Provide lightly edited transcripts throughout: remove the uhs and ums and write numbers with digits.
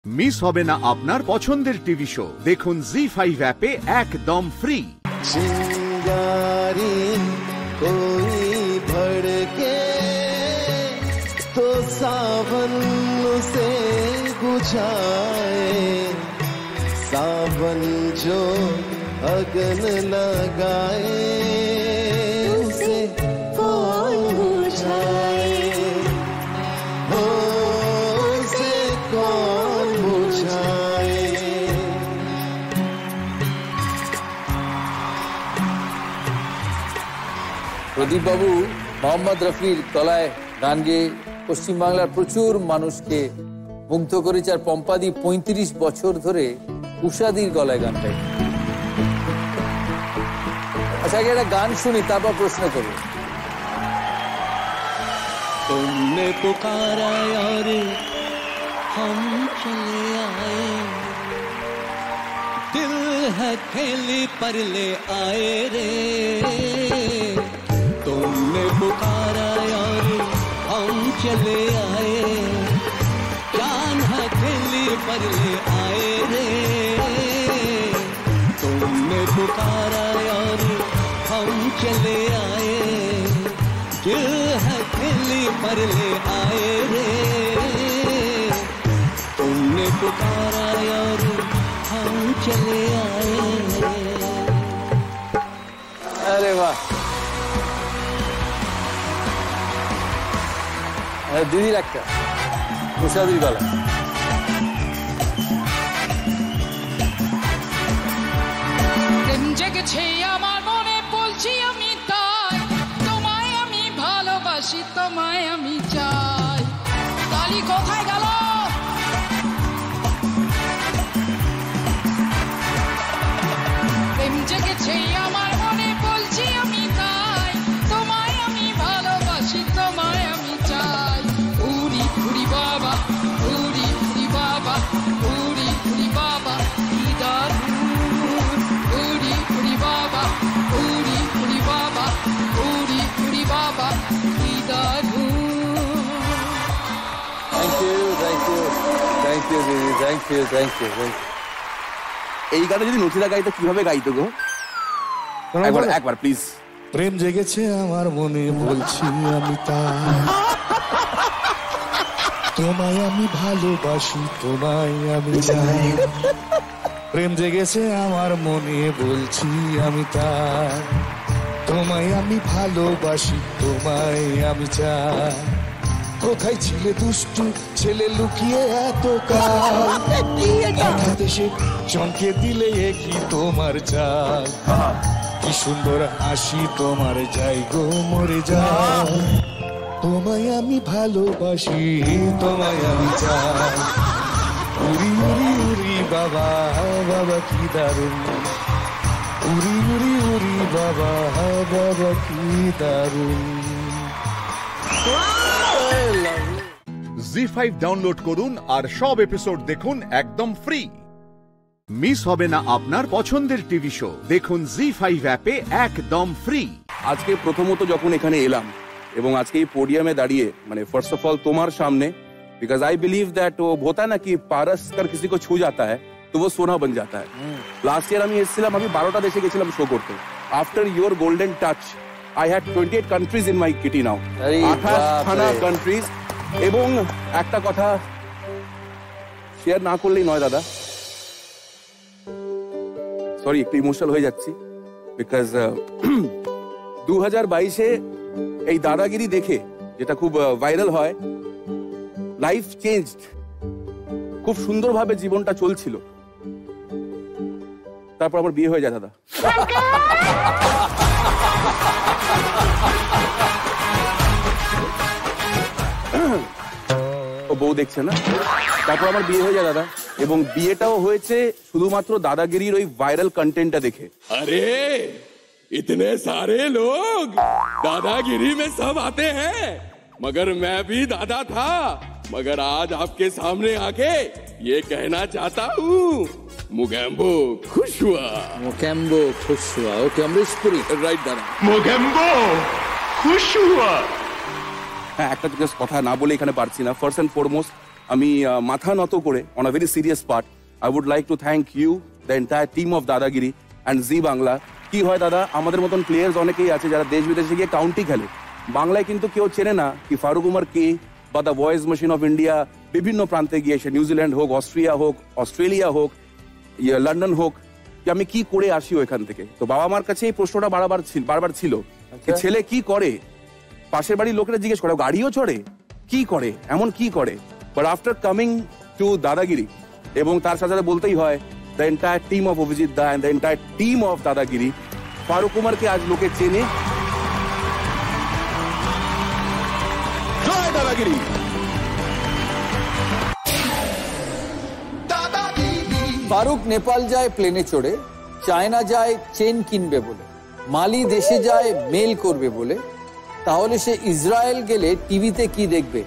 Miss হবে না আপনার পছন্দের টিভি শো। দেখুন জি5 অ্যাপে একদম ফ্রি। चिंगारी कोई भड़के तो सावन से बुझाए, सावन जो अगन लगाए उसे कौन बुझाए, हो उसे कौन बुझाए। প্রদীপ বাবু মোহাম্মদ রফির তলায় গান গেয়ে পশ্চিমবাংলার প্রচুর মানুষকে মুগ্ধ করেছে। আর পম্পাদি ৩৫ বছর ধরে উষাদির গলায় গান গায়। আচ্ছা, আগে একটা গান শুনি, তারপর প্রশ্ন করব। तुमने पुकारा और हम चले आए, दिल है खेली पर ले आए रे। तुमने पुकारा और हम चले आए, जान है खेली पर ले आए रे। तुमने पुकारा और हम चले आए, दिल है खेली पर ले आए रे। तुमने पुकारा और हम चले आए। আরে বাহ, দিদির একটা উষাদির গলা। প্রেম জেগেছে আমার মনে, বলছি আমি তাই, তোমায় আমি ভালোবাসি, তোমায় আমি চাই। কালি কোথায় গেল? প্রেম জেগেছে আমার মনে, বলছি আমি তাই, তোমায় আমি ভালোবাসি, তোমায় আমি চাই। উড়ি উড়ি বাবা, উড়ি উড়ি বাবা, উড়ি উড়ি বাবা, কি দারুণ। উড়ি উড়ি বাবা, উড়ি উড়ি বাবা, উড়ি উড়ি বাবা, কি দারুণ। Thank you, thank you, thank you দিদি, thank you, thank you, thank you. এই গানে যদি নচিরা গাইতো কিভাবে গাইতো গো? একবার একবার প্লিজ। প্রেম জেগেছে আমার মনে, বলছি আমি তাই, তোমায় আমি ভালোবাসি, তোমায় আমি চাই। প্রেম জেগেছে আমার মনে, বলছি আমি তাই, তোমায় আমি ভালোবাসি, তোমায় আমি চাই। কোথায় ছিলে দুষ্টু ছেলে লুকিয়ে এত কাল, হঠাৎ এসে চমকে দিলে কি তোমার চাল। কি সুন্দর হাসি তোমার, যাই গো মরে যাই। তোমায় আমি ভালোবাসি, তোমায় আমি চাই। উড়ি উড়ি উড়ি বাবা, বাবা কি দারুণ। উড়ি উড়ি উড়ি বাবা, বাবা কি দারুণ। জি5 ডাউনলোড করুন আর সব এপিসোড দেখুন একদম ফ্রি। মিস হবে না আপনার পছন্দের টিভি শো। দেখুন জি5 অ্যাপে একদম ফ্রি। আজকে প্রথমত যখন এখানে এলাম এবং আজকে এই পোডিয়ামে দাঁড়িয়ে, মানে ফার্স্ট অফ অল তোমার সামনে, बिकॉज आई बिलीव दैट वो होता है ना कि पारस कर किसी को छू जाता है तो वो सोना बन जाता है। लास्ट ईयर আমি এসেছিলাম, আমি 12টা দেশে গেছিলাম শো করতে। After your golden touch I had 28 countries in my Kitty now, 28 countries. এবং একটা কথা শেয়ার না করলেই নয় দাদা, সরি একটু ইমোশনাল হয়ে যাচ্ছি, বিকজ 2022-এ এই দাদাগিরি দেখে, যেটা খুব ভাইরাল হয়, লাইফ চেঞ্জড, খুব সুন্দরভাবে জীবনটা চলছিল। তারপর আমার বিয়ে হয়ে যায় দাদা। ও বউ দেখছে না। তারপর আমার বিয়ে হয়ে যায় দাদা, এবং বিয়েটাও হয়েছে শুধুমাত্র দাদাগিরির ওই ভাইরাল কন্টেন্টটা দেখে। अरे इतने सारे लोग दादागिरी में सब आते हैं, मगर मैं भी दादा था। मगर आज आपके सामने आके ये कहना चाहता हूँ, मुगेम्बो खुश हुआ। মোকেম্বো খুশ হুয়া। ওকে, অমরেশপুরি। राइट दादा। মোগেম্বো খুশ হুয়া। হ্যাঁ, একটা কথা না বলে এখানে পারছি না। ফার্স্ট এন্ড ফরমোস্ট আমি মাথা নত করে on a very serious part I would like to thank you the entire team of Dadagiri and Zee Bangla. কি হয় দাদা, আমাদের মতন প্লেয়ার্স অনেকেই আছে যারা দেশ বিদেশে গিয়ে কাউন্টি খেলে, বাংলায় কিন্তু কেউ চেনে না কি ফারুক উমার কে বা the voice machine of India বিভিন্ন প্রান্তে গিয়ে সে নিউজিল্যান্ড হোক, অস্ট্রিয়া হোক, অস্ট্রেলিয়া হোক, লন্ডন হোক, কি আমি কি করে আসি ওইখান থেকে। তো বাবা মার কাছে এই প্রশ্নটা বারবার ছিল, ছেলে কি করে, পাশের বাড়ির লোকেরা জিজ্ঞেস করে গাড়িও চড়ে, কি করে, এমন কি করে। But after coming to Dadagiri, এবং তার সাথে বলতেই হয় the entire team of Abhijit da and the entire team of Dadagiri, Farooq উমারকে আজ লোকে চেনে। জয় দাদাগিরি। ফারুক নেপাল যায় প্লেনে চড়ে, চায়না যায় চেন কিনবে বলে, মালি দেশে যায় মেল করবে বলে, তাহলে সে ইসরায়েল গেলে টিভিতে কি দেখবে?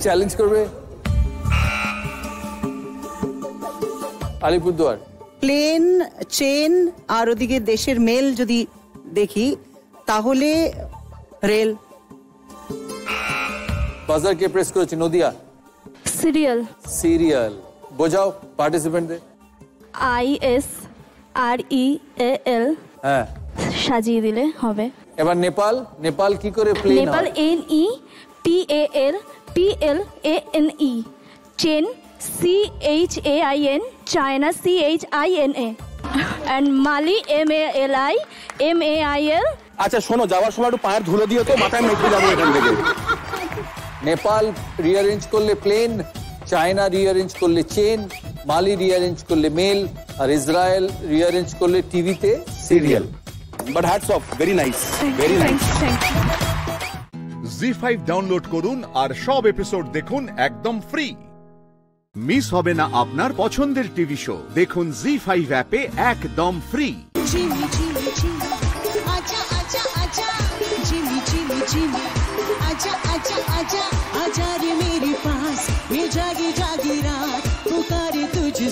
চ্যালেঞ্জ করবে আলিপুরদুয়ার। প্লেন, চেন আর ওদিকে দেশের মেল যদি দেখি তাহলে রেল। বাজার কে প্রেস করেছে? নদিয়া। সিরিয়াল। সিরিয়াল বোঝাও পার্টিসিপেন্টদের। ISREAL হ্যাঁ, সাজিয়ে দিলে হবে। এবার নেপাল। নেপাল কি করে plane? Nepal NEPALPLANE, chain CHAIN, China CHINA, and Mali MALI MAIL। আচ্ছা শোনো, যাওয়ার সময় একটু পায়ের ধুলো দিও তো, মাথায় মেখে যাবো এখান থেকে। নেপাল রিঅ্যারেঞ্জ করলে প্লেন, চায়না রিঅ্যারেঞ্জ করলে চেন, মালি রিঅ্যারেঞ্জ করলে মেল, আর ইসরায়েল রিঅ্যারেঞ্জ করলে টিভিতে serial. But hats off, very nice, very nice. Zee five download করুন আর সব এপিসোড দেখুন একদম ফ্রি। মিস হবে না আপনার পছন্দের টিভি শো, দেখুন জি5 অ্যাপে একদম ফ্রি। जिमी जिमी जिमी आजा आजा आजा जिमी जिमी जिमी आजा आजा आजा आजा रे मेरे पास ये जागी जागी रात पुकारे तुझे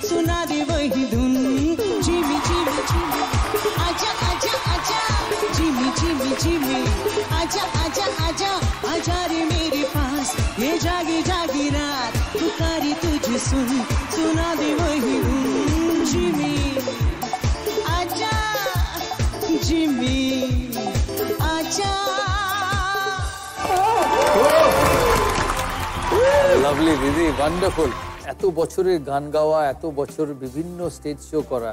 सुना दे वही धुन जिमी जिमी जिमी आजा आजा आजा जिमी जिमी जिमी आजा आजा आजा आजा रे मेरे पास ये जागी जागी रात पुकारे तुझे सुना दे वही धुन जिमी आजा जिमी आजा। লাভলি দিদি, ওয়ান্ডারফুল। এত বছরের গান গাওয়া, এত বছর বিভিন্ন স্টেজ শো করা,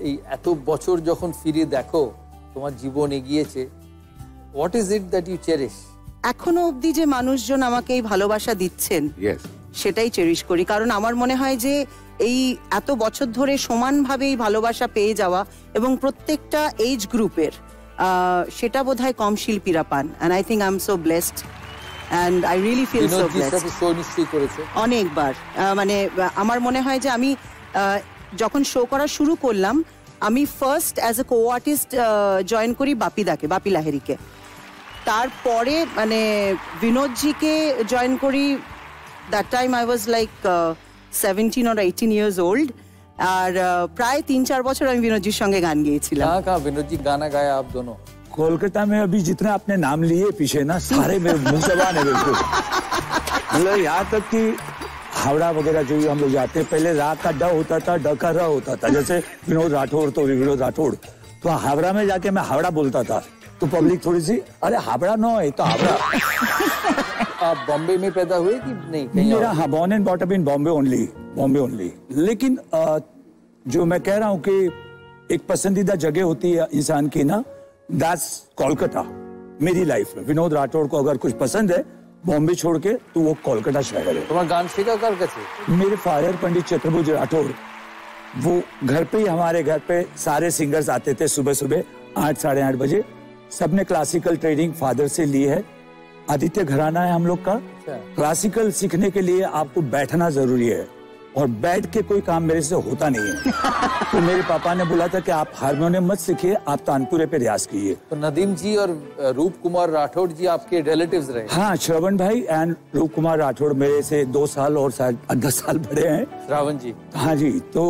এই এত বছর যখন ফিরে দেখো তোমার জীবন এগিয়েছে, what is it that you cherish? এখনো অবধি যে মানুষজন আমাকে এই ভালোবাসা দিচ্ছেন সেটাই চেরিশ করি, কারণ আমার মনে হয় যে এই এত বছর ধরে সমানভাবে এই ভালোবাসা পেয়ে যাওয়া এবং প্রত্যেকটা এজ গ্রুপের, সেটা বোধহয় কম শিল্পীরা পান। And I think I am so blessed and I really feel so blessed. Show নিশ্চয়ই করেছে অনেকবার। মানে আমার মনে হয় যে আমি যখন শো করা শুরু করলাম, আমি first as a co artist join করি বাপি লাহিড়িকে। তারপরে মানে বিনোদজিকে জয়েন করি। That time I was like 17 or 18 years old, আর প্রায় 3-4 বছর আমি বিনোদজির সঙ্গে গান গেয়েছিলাম। कहाँ विनोद जी गाना गाया आप दोनों? कोलकाता में अभी जितने आपने नाम लिए पीछे ना, सारे मेरे मुंह जबान है बिल्कुल। मतलब यहाँ तक कि हावड़ा वगैरह जो हम लोग जाते हैं, पहले रात का ड होता था, ड का र होता था। जैसे विनोद राठौड़ तो विनोद राठौड़, तो हावड़ा में जाके मैं हावड़ा बोलता था, तो पब्लिक थोड़ी सी अरे हावड़ा नो है तो हावड़ा। आप बॉम्बे में पैदा हुए कि नहीं? मेरा हाँ, born and bought up in Bombay only. लेकिन जो मैं कह रहा हूँ कि एक पसंदीदा जगह होती है इंसान की ना, दैट्स कोलकाता मेरी लाइफ में। विनोद राठौड़ को अगर कुछ पसंद है बॉम्बे छोड़ के, तो वो कोलकाता शहर है। तुम्हारा गान শেখা কার কাছে? मेरे फादर पंडित चतुर्भुज राठौड़, वो घर पे ही, हमारे घर पे सारे सिंगर्स आते थे सुबह 8-8:30 बजे। सबने क्लासिकल ट्रेनिंग फादर से ली है। आदित्य घराना है हम लोग का। क्लासिकल सीखने के लिए आपको बैठना जरूरी है, और बैठ के कोई काम मेरे से होता नहीं है। तो मेरे पापा ने बोला था कि आप हारमोनियम मत सीखिए, आप तानपुरे पे रियाज कीजिए। तो नदीम जी और रूप कुमार राठौड़ जी आपके रिलेटिव्स रहे? हाँ, श्रवण भाई एंड रूप कुमार राठौड़ मेरे से 2 साल और शायद 10 साल बड़े हैं। श्रावण जी? हाँ जी। तो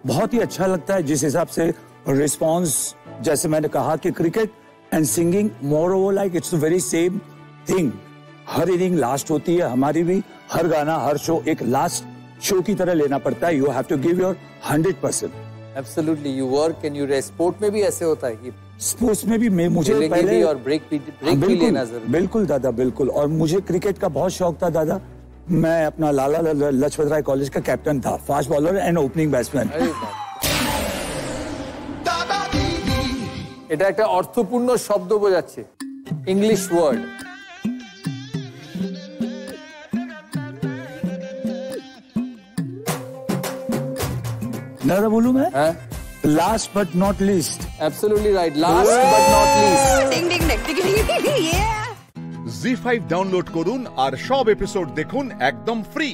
बहुत ही अच्छा लगता है जिस हिसाब से रिस्पॉन्स, जैसे मैंने कहा कि cricket and singing more over like it's very same thing. हर इनिंग लास्ट होती है, हमारी भी हर गाना हर शो एक लास्ट शो की तरह लेना पड़ता है। You have to give your 100%। Absolutely, you work and you rest. Sport में भी ऐसे होता है कि स्पोर्ट्स में भी मुझे पहले और ब्रेक भी लेना जरूरी। बिल्कुल दादा, बिल्कुल। और मुझे क्रिकेट का बहुत शौक था दादा। मैं अपना लाला लजपत राय कॉलेज का कैप्टन था, fast bowler and opening batsman. এটা একটা অর্থপূর্ণ শব্দ বোঝাচ্ছে, ইংলিশ ওয়ার্ড। दादा बोलूं मैं? हाँ? Last but not least. Absolutely right, last but not least. डिंग डिंग डिंग डिंग। জি5 ডাউনলোড করুন আর সব এপিসোড দেখুন একদম ফ্রি।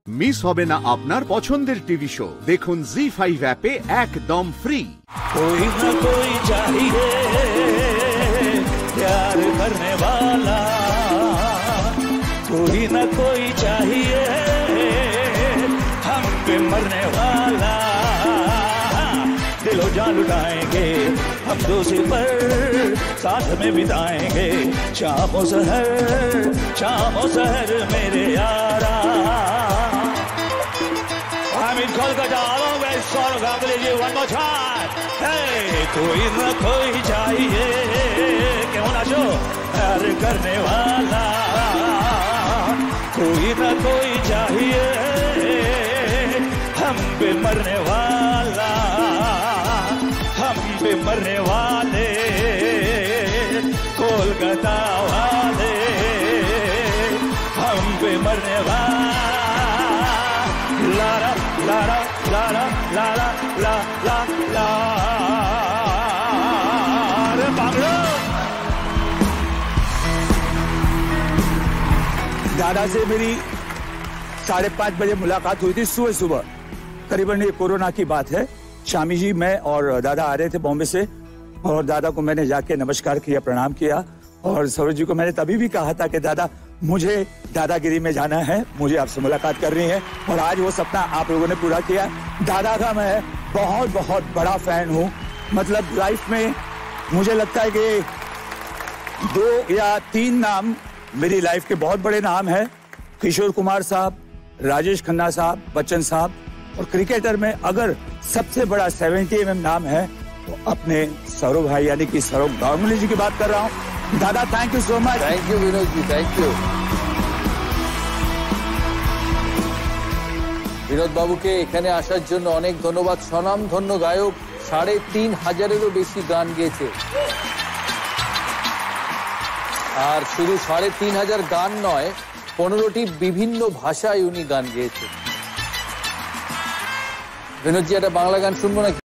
মিস হবে না আপনার পছন্দের টিভি শো, দেখুন জি5 অ্যাপে একদম ফ্রি। कोई न कोई चाहिए प्यार करने वाला, कोई न कोई चाहिए हम पे मरने वाला। दिलो जान लुटाएंगे हम दोषी पर, साथ में बिताएंगे शामो सहर मेरे यारा। I'm in Kolkata, along with Saurav Ganguly ji, one more time. Hey, कोई न कोई चाहिए, क्यों ना जो प्यार करने वाला, कोई न कोई चाहिए हम पे मरने वाला, हम पे मरने वाले कोलकाता वाले, हम पे मरने वाले। La la la la la la la la la la अरे बांगड़ो। दादा से मेरी 5:30 बजे मुलाकात हुई थी सुबह। करीबन ये कोरोना की बात है। शामी जी, मैं और दादा आ रहे थे बॉम्बे से, और दादा को मैंने जाके नमस्कार किया, प्रणाम किया। और सौरभ जी को मैंने तभी भी कहा था कि दादा मुझे दादागिरी में जाना है, मुझे आपसे मुलाकात करनी है, और आज वो सपना आप लोगों ने पूरा किया। दादा का मैं बहुत बहुत बड़ा फैन हूँ। मतलब लाइफ में मुझे लगता है कि 2 या 3 नाम मेरी लाइफ के बहुत बड़े नाम हैं। किशोर कुमार साहब, राजेश खन्ना साहब, बच्चन साहब, और क्रिकेटर में अगर सबसे बड़ा 70 mm नाम है तो अपने सौरभ भाई यानी कि सौरभ गांगुली जी की बात कर रहा हूँ। दादा thank you so much. Thank you Vinod ji, thank you. Vinod বাবুকে এখানে আসার জন্য অনেক ধন্যবাদ। স্বনামধন্য গায়ক, 3,500-এরও বেশি গান গেয়েছে। আর শুধু 3,500 গান নয়, 15টি বিভিন্ন ভাষায় উনি গান গেয়েছে। বিনোদ জি, একটা বাংলা গান শুনবো নাকি?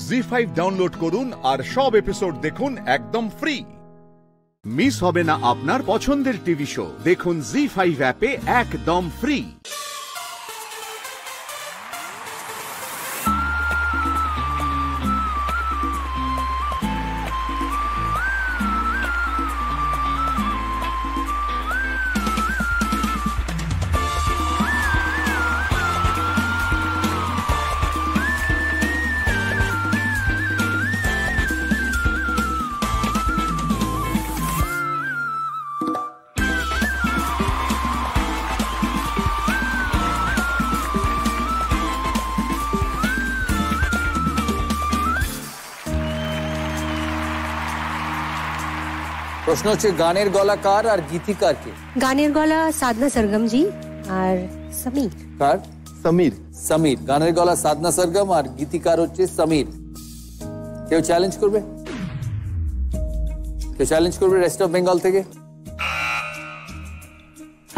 জি5 ডাউনলোড করুন আর সব এপিসোড দেখুন একদম ফ্রি। মিস হবে না আপনার পছন্দের টিভি শো, দেখুন জি5 অ্যাপে একদম ফ্রি। প্রশ্ন হচ্ছে গানের গলাকার আর গীতিকার কে? গানের গলা সাধনা সরগম জি আর সমীর। কার? সমীর। সমীর। গানের গলা সাধনা সরগম আর গীতিকার হচ্ছে সমীর। কেউ চ্যালেঞ্জ করবে? কেউ চ্যালেঞ্জ করবে রেস্ট অফ বেঙ্গল থেকে?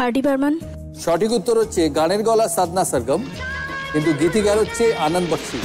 আর.ডি. বর্মন। সঠিক উত্তর হচ্ছে গানের গলা সাধনা সরগম, কিন্তু গীতিকার হচ্ছে আনন্দ বক্সি।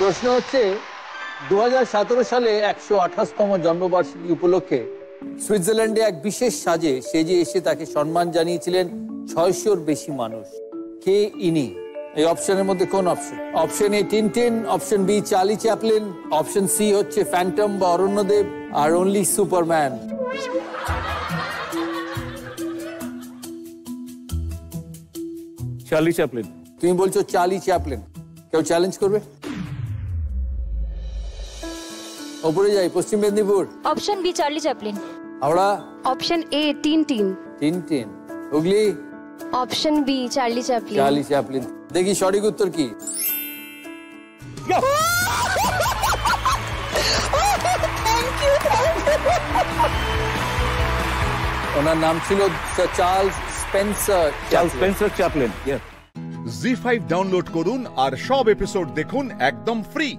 প্রশ্ন হচ্ছে 2017 সালে 128তম জন্মবার্ষিকী উপলক্ষে সুইজারল্যান্ডে এক বিশেষ সাজে সেজে এসে তাকে সম্মান জানিয়েছিলেন 600-র বেশি মানুষ। কে ইনি? এই অপশনের মধ্যে কোন option? Option A Tintin, option B Charlie Chaplin, option C হচ্ছে ফ্যান্টম বা অরণ্যদেব, আর অনলি সুপারম্যান। Charlie Chaplin. তুমি বলছো চার্লি চ্যাপলিন। কেউ চ্যালেঞ্জ করবে? ওপরে যাই, Paschim Medinipur. Option B Charlie Chaplin. Howrah. Option A Tintin. Tintin. Hooghly. Option B Charlie Chaplin. Charlie Chaplin. দেখি সঠিক উত্তর কি। ওনার নাম ছিল sir Charles Spencer. Charles Spencer Chaplin. Zee five download করুন আর সব এপিসোড দেখুন একদম ফ্রি।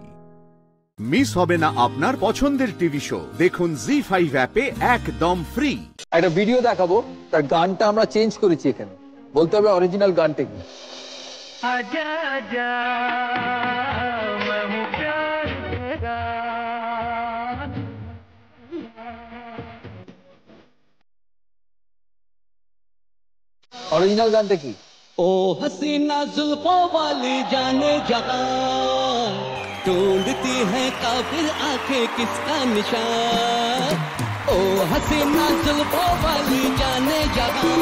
মিস হবে না আপনার পছন্দের টিভি শো, দেখুন জি5 অ্যাপে একদম ফ্রি। একটা ভিডিও দেখাবো, তার গানটা আমরা চেঞ্জ করেছি এখানে। বলতে হবে অরিজিনাল গানটা কি। आजा आजा मैं हूँ प्यार तेरा। অরিজিনাল গানটা কি? ओ हसीना जुल्फों वाली जाने जहां ढूंढती है काफिर आंखें किसका निशान। ओ हसीना जुल्फों वाली जाने जहां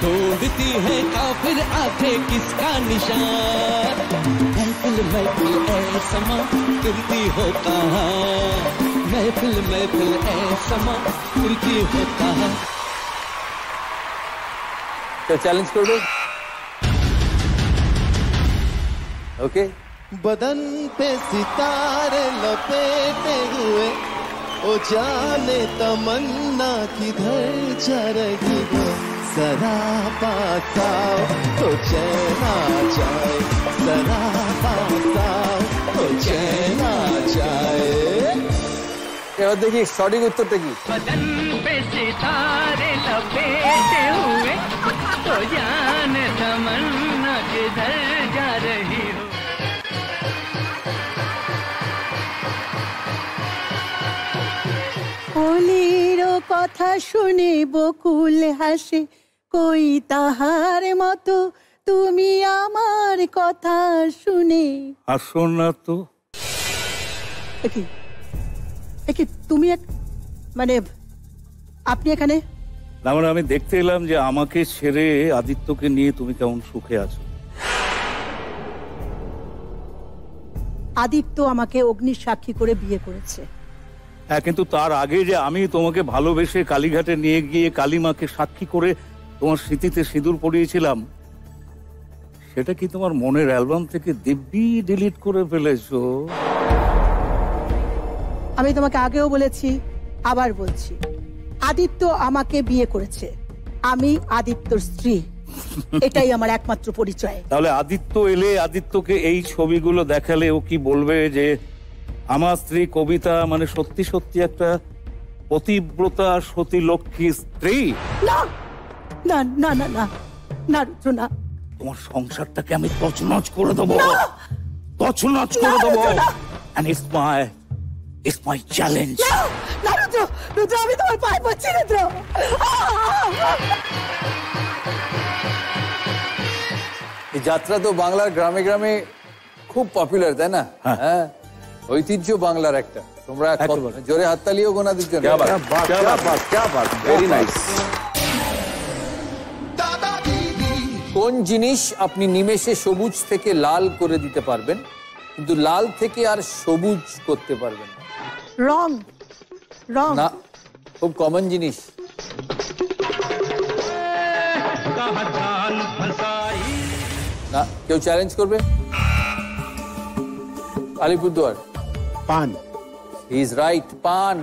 ढूंढती है काफिर आंखें किसका निशान। महफिल महफिल ऐ समा फिरती हो कहाँ, महफिल महफिल ऐ समा फिरती हो कहाँ। तो चैलेंज कर दो। ओके। बदन पे सितारे लपेटे हुए ओ जाने तमन्ना किधर जा रही है। जरा पास आओ तो चैन आ जाए, जरा पास आओ तो चैन आ जाए। এবার দেখি সঠিক উত্তরটা কি। बदन पे सितारे लपेटे हुए तो जाने तमन्ना किधर जा रही हो। কলির কথা শুনে বকুল হাসে, কই তাহার মতো তুমি আমার কথা শুনে হাসো না তো। একি তুমি এক মানে আপনি এখানে না মানে আমি দেখতে এলাম যে আমাকে ছেড়ে আদিত্যকে নিয়ে তুমি কেমন সুখে আছো। আদিত্য আমাকে অগ্নির সাক্ষী করে বিয়ে করেছে। হ্যাঁ, কিন্তু তার আগে যে আমি তোমাকে ভালোবেসে কালীঘাটে নিয়ে গিয়ে কালীমাকে সাক্ষী করে তোমার স্মৃতিতে সিঁদুর পরিয়েছিলাম, সেটা কি তোমার মনের অ্যালবাম থেকে দিব্যি ডিলিট করে ফেলেছো? আমি তোমাকে আগেও বলেছি, আবার বলছি, আদিত্য আমাকে বিয়ে করেছে, আমি আদিত্যর স্ত্রী, এটাই আমার একমাত্র পরিচয়। তাহলে আদিত্য এলে আদিত্যকে এই ছবিগুলো দেখালে ও কি বলবে যে আমার স্ত্রী কবিতা মানে সত্যি সত্যি একটা পতিব্রতা সতী লক্ষ্মী স্ত্রী? না না না না না না রুদ্র, না। তোমার সংসারটাকে আমি তছনছ করে দেবো, তছনছ করে দেবো। And it's my challenge. না রুদ্র, রুদ্র, আমি তোমার পায়ে পড়ছি রুদ্র। এই যাত্রা তো বাংলার গ্রামে গ্রামে খুব পপুলার, তাই না? হ্যাঁ, ঐতিহ্য বাংলার একটা। তোমরা জোরে হাততালিও গোনাদের জন্য। Very nice. কোন জিনিস আপনি নিমেষে সবুজ থেকে লাল করে দিতে পারবেন, কিন্তু লাল থেকে আর সবুজ করতে পারবেন না? রং। রং না, খুব কমন জিনিস। না, কেউ চ্যালেঞ্জ করবে? আলিপুরদুয়ার। পান। হি ইজ রাইট, পান।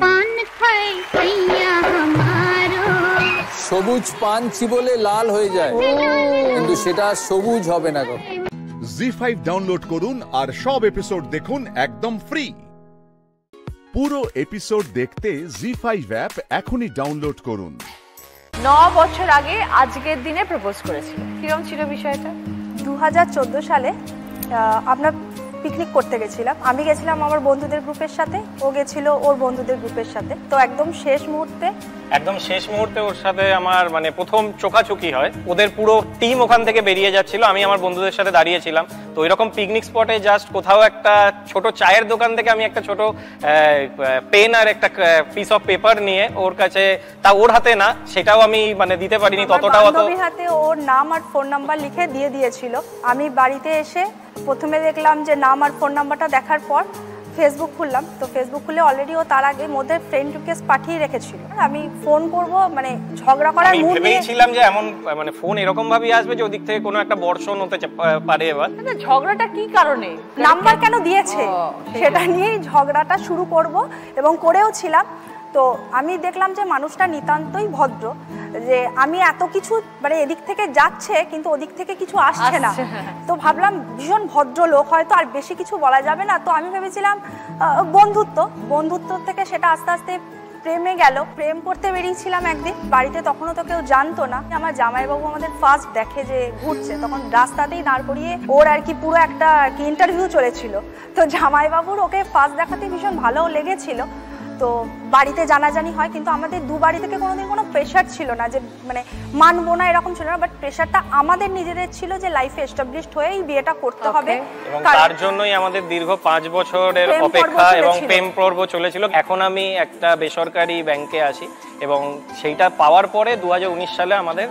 সবুজ পান চিবোলে লাল হয়ে যায়, কিন্তু সেটা সবুজ হবে না কখনো। জি5 ডাউনলোড করুন আর সব এপিসোড দেখুন একদম ফ্রি। পুরো এপিসোড দেখতে জি5 অ্যাপ এখনই ডাউনলোড করুন। 9 বছর আগে আজকের দিনে প্রপোজ করেছিল। কিরকম ছিল বিষয়টা? 2014 সালে আমরা পিকনিক করতে গেছিলাম। আমি গেছিলাম আমার বন্ধুদের গ্রুপের সাথে, ও গেছিল ওর বন্ধুদের গ্রুপের সাথে। তো একদম শেষ মুহূর্তে ওর সাথে আমার মানে প্রথম চোখাচোখি হয়। ওদের পুরো টিম ওখান থেকে বেরিয়ে যাচ্ছিল, আমি আমার বন্ধুদের সাথে দাঁড়িয়েছিলাম। তো এরকম পিকনিক স্পটে জাস্ট কোথাও একটা ছোট চায়ের দোকান থেকে আমি একটা ছোট পেন আর একটা পিস অফ পেপার নিয়ে ওর কাছে, তা ওর হাতে না, সেটাও আমি মানে দিতে পারিনি ততটাও। বান্ধবীর হাতে ওর নাম আর ফোন নাম্বার লিখে দিয়ে দিয়েছিল। আমি বাড়িতে এসে প্রথমে দেখলাম যে নাম আর ফোন নাম্বারটা দেখার পর ফেসবুক খুললাম। তো ফেসবুক খুলে অলরেডি ও তার আগে মধ্যে ফ্রেন্ড রিকোয়েস্ট পাঠিয়ে রেখেছিল। আমি ফোন করব মানে ঝগড়া করার মুড নিয়ে ভেবেছিলাম যে এমন মানে ফোন এরকম ভাবেই আসবে যে ওদিক থেকে কোনো একটা বর্ষণ হতে পারে। এবার ঝগড়াটা কি কারণে, নাম্বার কেন দিয়েছে, সেটা নিয়েই ঝগড়াটা শুরু করব এবং করেও ছিলাম। তো আমি দেখলাম যে মানুষটা নিতান্তই ভদ্র, যে আমি এত কিছু মানে এদিক থেকে যাচ্ছে কিন্তু ওদিক থেকে কিছু আসছে না। তো ভাবলাম ভীষণ ভদ্র লোক, হয়তো আর বেশি কিছু বলা যাবে না। তো আমি ভেবেছিলাম বন্ধুত্ব থেকে সেটা আস্তে আস্তে প্রেমে গেল। প্রেম করতে বেরিয়েছিলাম একদিন, বাড়িতে তখনও তো কেউ জানতো না। আমার জামাইবাবু আমাদের ফার্স্ট দেখে যে ঘুরছে, তখন রাস্তাতেই দাঁড় করিয়ে ওর আর কি পুরো একটা ইন্টারভিউ চলেছিল। তো জামাইবাবুর ওকে ফার্স্ট দেখাতে ভীষণ ভালো লেগেছিল। তো বাড়িতে জানাজানি হয়, কিন্তু আমাদের দু বাড়ি থেকে কোনোদিন কোনো প্রেশার ছিল না যে মানে মানবো না, এরকম ছিল না। বাট প্রেশারটা আমাদের নিজেদের ছিল যে লাইফে এস্টাবলিশড হয়েই বিয়েটা করতে হবে। এবং তার জন্যই আমাদের দীর্ঘ 5 বছরের অপেক্ষা এবং প্রেম পর্ব চলেছিল। এখন আমি একটা বেসরকারি ব্যাংকে আছি এবং সেইটা পাওয়ার পরে 2019 সালে আমাদের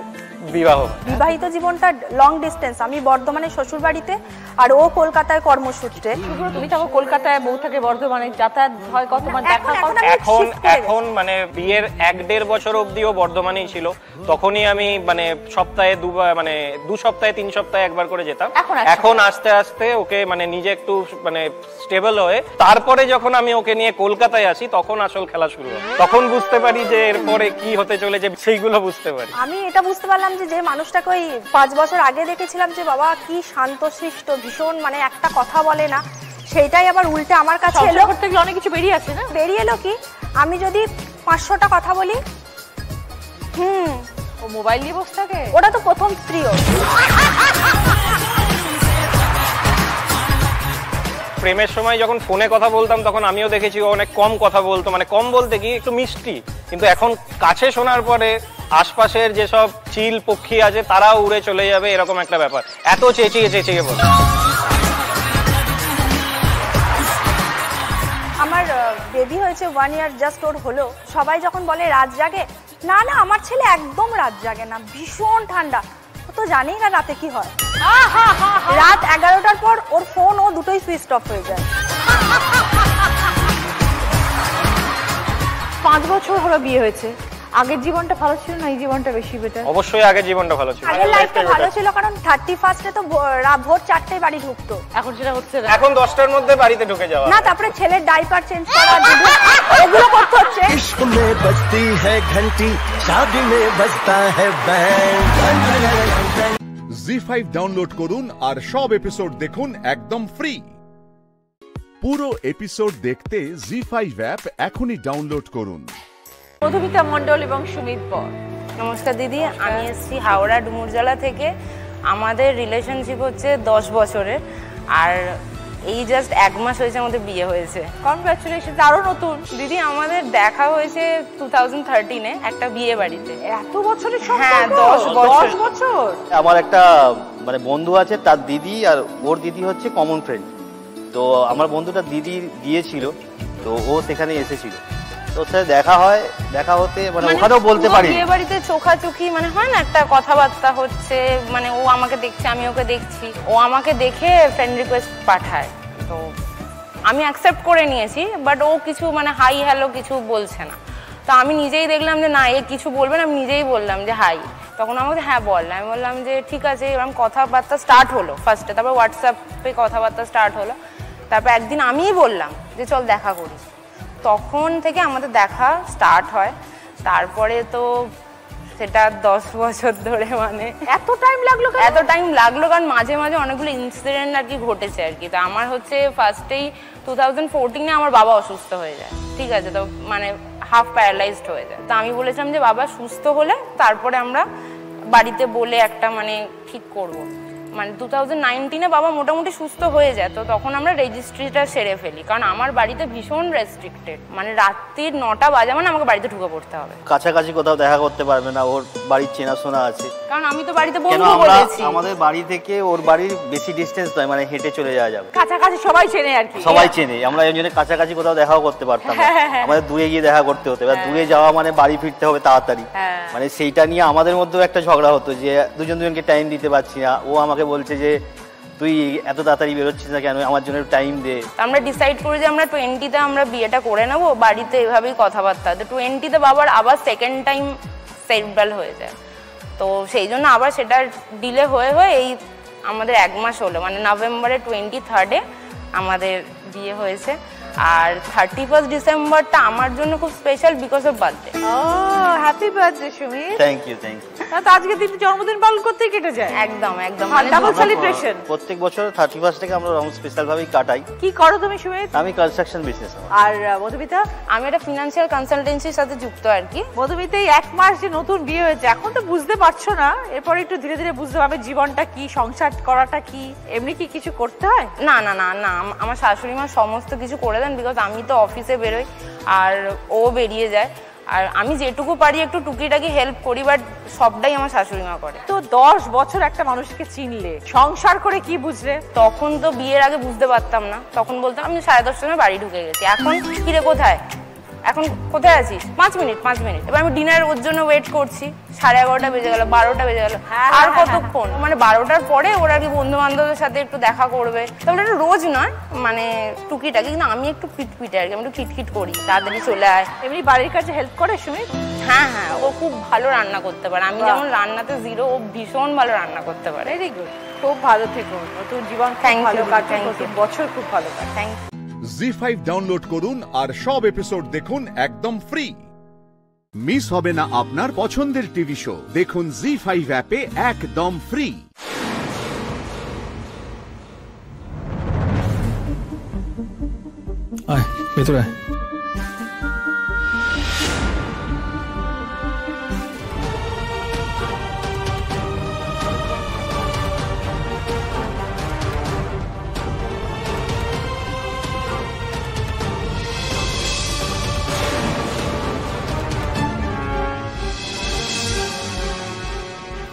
বিবাহিত জীবনটা লং ডিস্টেন্স। আমি বর্ধমানে শ্বশুর বাড়িতে আর ও কলকাতায় কর্মসূত্রে। তুমি থাকো কলকাতায়, বউ থাকে বর্ধমানে, যাতায়াত হয় কত মানে দেখা এখন মানে বিয়ের 1-1.5 বছর অবধিও বর্ধমানেই ছিল। তখনই আমি মানে সপ্তাহে মানে 2 সপ্তাহে 3 সপ্তাহে একবার করে যেতাম। এখন আস্তে আস্তে ওকে মানে নিজে একটু মানে স্টেবল হয়ে তারপরে যখন আমি ওকে নিয়ে কলকাতায় আসি তখন আসল খেলা শুরু হয়। তখন বুঝতে পারি যে এরপরে কি হতে চলেছে, সেইগুলো বুঝতে পারি। আমি এটা বুঝতে পারলাম যে মানুষটাকে ওই 5 বছর আগে দেখেছিলাম যে বাবা কি শান্তশিষ্ট, ভীষণ মানে একটা কথা বলে না, সেইটাই আবার উল্টে আমার কাছে এলো। করতে গেলে অনেক কিছু বেরিয়ে আসে না? বেরিয়ে এলো কি, আমি যদি 500টা কথা বলি, ও মোবাইল নিয়ে বসে থাকে। ওটা তো প্রথম স্ত্রী। প্রেমের সময় যখন ফোনে কথা বলতাম তখন আমিও দেখেছি ও অনেক কম কথা বলতো, মানে কম বলতে কি একটু মিষ্টি। কিন্তু এখন কাছে শোনার পরে আশপাশের যেসব চিল পক্ষী আছে তারাও উড়ে চলে যাবে, এরকম একটা ব্যাপার। এত চেঁচিয়ে বলে। আমার বেবি হয়েছে 1 ইয়ার জাস্ট ওর হলো। সবাই যখন বলে রাত জাগে, না না, আমার ছেলে একদম রাত জাগে না, ভীষণ ঠান্ডা। ও তো জানেই না রাতে কি হয়। রাত 11টার পর ওর ফোন ও দুটোই সুইচ অফ হয়ে যায়। 5 বছর হলো বিয়ে হয়েছে, আগের জীবনটা ভালো ছিল না এই জীবনটা বেশি বেটার? অবশ্যই আগের জীবনটা ভালো ছিল। আগের লাইফটা ভালো ছিল, কারণ 31 তো ভোর 4টায় বাড়ি ঢুকতো। এখন সেটা হচ্ছে না। এখন 10টার মধ্যে বাড়িতে ঢুকে যাওয়া। না, তারপরে ছেলের ডাইপার চেঞ্জ করা, এগুলো করতে হচ্ছে। इश्क में बजती है घंटी, शादी में बजता है बैंड। জি5 ডাউনলোড করুন আর সব এপিসোড দেখুন একদম ফ্রি। পুরো এপিসোড দেখতে জি5 অ্যাপ এখনই ডাউনলোড করুন। মধুমিতা মণ্ডল এবং সুমিত বর। নমস্কার দিদি, আমি এসেছি হাওড়া ডুমুরজলা থেকে। আমাদের রিলেশনশিপ হচ্ছে 10 বছরের, আর এই জাস্ট 1 মাস হয়েছে আমাদের বিয়ে হয়েছে। কনগ্রাচুলেশন, আরো নতুন। দিদি আমাদের দেখা হয়েছে 2013-এ একটা বিয়ে বাড়িতে। এত বছরের সম্পর্ক? হ্যাঁ, 10 বছর। আমার একটা মানে বন্ধু আছে, তার দিদি আর ওর দিদি হচ্ছে কমন ফ্রেন্ড। তো আমার বন্ধুটা দিদি দিয়েছিল, তো ও সেখানে এসেছিল, তো ওর সাথে দেখা হয়। দেখা হতে মানে ওখানেও বলতে পারি বিয়ে বাড়িতে চোখাচোখি মানে হয় না, একটা কথাবার্তা হচ্ছে, মানে ও আমাকে দেখছে আমি ওকে দেখছি, ও আমাকে দেখে ফ্রেন্ড রিকোয়েস্ট পাঠায়। তো আমি অ্যাকসেপ্ট করে নিয়েছি, বাট ও কিছু মানে হাই হ্যালো কিছু বলছে না। তো আমি নিজেই দেখলাম যে না, এ কিছু বলবে না, আমি নিজেই বললাম যে হাই। তখন আমাকে হ্যাঁ বল, আমি বললাম যে ঠিক আছে। এরকম কথাবার্তা স্টার্ট হলো ফার্স্টে, তারপর হোয়াটসঅ্যাপে কথাবার্তা স্টার্ট হলো। তারপর একদিন আমিই বললাম যে চল দেখা করি। তখন থেকে আমাদের দেখা স্টার্ট হয়। তারপরে তো সেটা 10 বছর ধরে, মানে এত টাইম লাগলো? এত টাইম লাগলো কারণ মাঝে মাঝে অনেকগুলো ইনসিডেন্ট আর কি ঘটেছে আর কি। তো আমার হচ্ছে ফার্স্টেই 2014-এ আমার বাবা অসুস্থ হয়ে যায়, ঠিক আছে? তো মানে হাফ প্যারালাইজড হয়ে যায়। তো আমি বলেছিলাম যে বাবা সুস্থ হলে তারপরে আমরা বাড়িতে বলে একটা মানে ঠিক করবো। মানে 2019-এ বাবা মোটামুটি সুস্থ হয়ে যায়। তো তখন আমরা রেজিস্ট্রিটা সেরে ফেলি, কারণ আমার বাড়িতে ভীষণ রেস্ট্রিক্টেড, মানে রাত্রির 9টা বাজে মানে আমাকে বাড়িতে ঢুকে পড়তে হবে। কাছাকাছি কোথাও দেখা করতে পারবে না, ওর বাড়ির চেনাশোনা আছে। কারণ আমি তো বাড়িতে বন্ধু বলেছি। আমাদের বাড়ি থেকে ওর বাড়ির বেশি ডিস্টেন্স নয়, মানে হেঁটে চলে যাওয়া যাবে। কাছাকাছি সবাই চেনে আর কি। সবাই চেনে, আমরা এই জন্য কাছাকাছি কোথাও দেখাও করতে পারতাম না, আমাদের দূরে গিয়ে দেখা করতে হতো। এবার দূরে যাওয়া মানে বাড়ি ফিরতে হবে তাড়াতাড়ি, মানে সেইটা নিয়ে আমাদের মধ্যেও একটা ঝগড়া হতো যে দুজনকে টাইম দিতে পারছি না। ও আমাকে বলছে যে তুই এত তাড়াতাড়ি বেরোচ্ছিস না কেন, আমার জন্য টাইম দে। আমরা ডিসাইড করি যে আমরা 20-তে আমরা বিয়েটা করে নেবো, বাড়িতে এভাবেই কথাবার্তা। তো 20-তে বাবার আবার সেকেন্ড টাইম সেটবেল হয়ে যায়। তো সেই জন্য আবার সেটা ডিলে হয়ে এই আমাদের 1 মাস হলো, মানে নভেম্বরের 23-এ আমাদের বিয়ে হয়েছে। আর 31 ডিসেম্বরটা আমার জন্য খুব special because of birthday. Happy birthday Sumit. Thank you, thank you. তো আজকে দিন জন্মদিন পালন করতেই কেটে যায়। একদম একদম, মানে ডাবল সেলিব্রেশন। প্রত্যেক বছর 31 থেকে আমরা রকম স্পেশাল ভাবেই কাটাই। কি করো তুমি সুমিত? আমি কনস্ট্রাকশন বিজনেস। আর মধুমিতা? আমি একটা ফিনান্সিয়াল কনসালটেন্সির সাথে যুক্ত আর কি। মধুমিতা, এই 1 মাস যে নতুন বিয়ে হয়েছে, এখন তো বুঝতে পারছো না, এরপর একটু ধীরে ধীরে বুঝতে পারবে জীবনটা কি, সংসার করাটা কি। এমনি কি কিছু করতে হয়? না না না না, আমার শাশুড়ি মা সমস্ত কিছু করে দেন, বিকজ আমি তো অফিসে বেরোই আর ও বেরিয়ে যায়। আর আমি যেটুকু পারি একটু টুকিটাকি হেল্প করি, বাট সবটাই আমার শাশুড়ি মা করে। তো 10 বছর একটা মানুষকে চিনলে, সংসার করে কি বুঝলে? তখন তো বিয়ের আগে বুঝতে পারতাম না, তখন বলতাম আমি 10:30টার সময় বাড়ি ঢুকে গেছি। এখন কিরে কোথায়, এখন কোথায় আছিস? 5 মিনিট। এবার আমি ডিনার ওর জন্য ওয়েট করছি, 11:30 বেজে গেল, 12টা বেজে গেল, আর কতক্ষণ? মানে 12টার পরে ওরা কি বন্ধু বান্ধবের সাথে একটু দেখা করবে, তাহলে এটা রোজ নয়, মানে টুকিটাকি। কিন্তু আমি একটু খিটখিটে আর কি, আমি একটু খিটখিট করি, তাড়াতাড়ি চলে আয়। এমনি বাড়ির কাছে হেল্প করে সুমিত? হ্যাঁ, ও খুব ভালো রান্না করতে পারে। আমি যেমন রান্নাতে জিরো, ও ভীষণ ভালো রান্না করতে পারে। ভেরি গুড, খুব ভালো থেকো, নতুন জীবন ভালো কাটুক, নতুন বছর খুব ভালো কাটুক। Thank you. জি5 ডাউনলোড করুন আর সব এপিসোড দেখুন একদম ফ্রি। মিস হবে না আপনার পছন্দের টিভি শো, দেখুন জি5 অ্যাপে একদম ফ্রি। আয় ভেতরে আয়।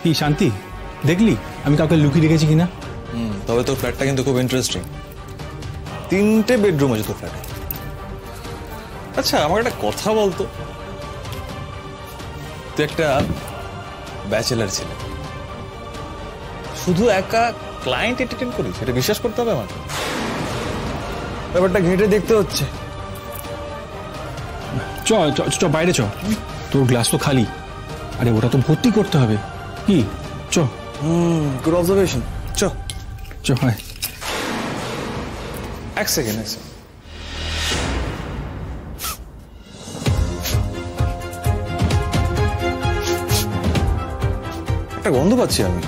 কি শান্তি, দেখলি আমি কাউকে লুকিয়ে রেখেছি কিনা? তবে তোর ফ্ল্যাটটা কিন্তু খুব ইন্টারেস্টিং। 3টে বেডরুম আছে তোর ফ্ল্যাটে। আচ্ছা আমাকে একটা কথা বলতো, তুই একটা ব্যাচেলার ছেলে, শুধু একা ক্লায়েন্ট এন্টারটেইন করিস, সেটা বিশ্বাস করতে হবে আমাকে? ব্যাপারটা ঘেঁটে দেখতে হচ্ছে। চ চ চ বাইরে চ, তোর গ্লাস তো খালি, আরে ওটা তো ভর্তি করতে হবে। কি চ। Good observation. চ চ হয়। এক সেকেন্ড। একটা গন্ধ পাচ্ছি আমি।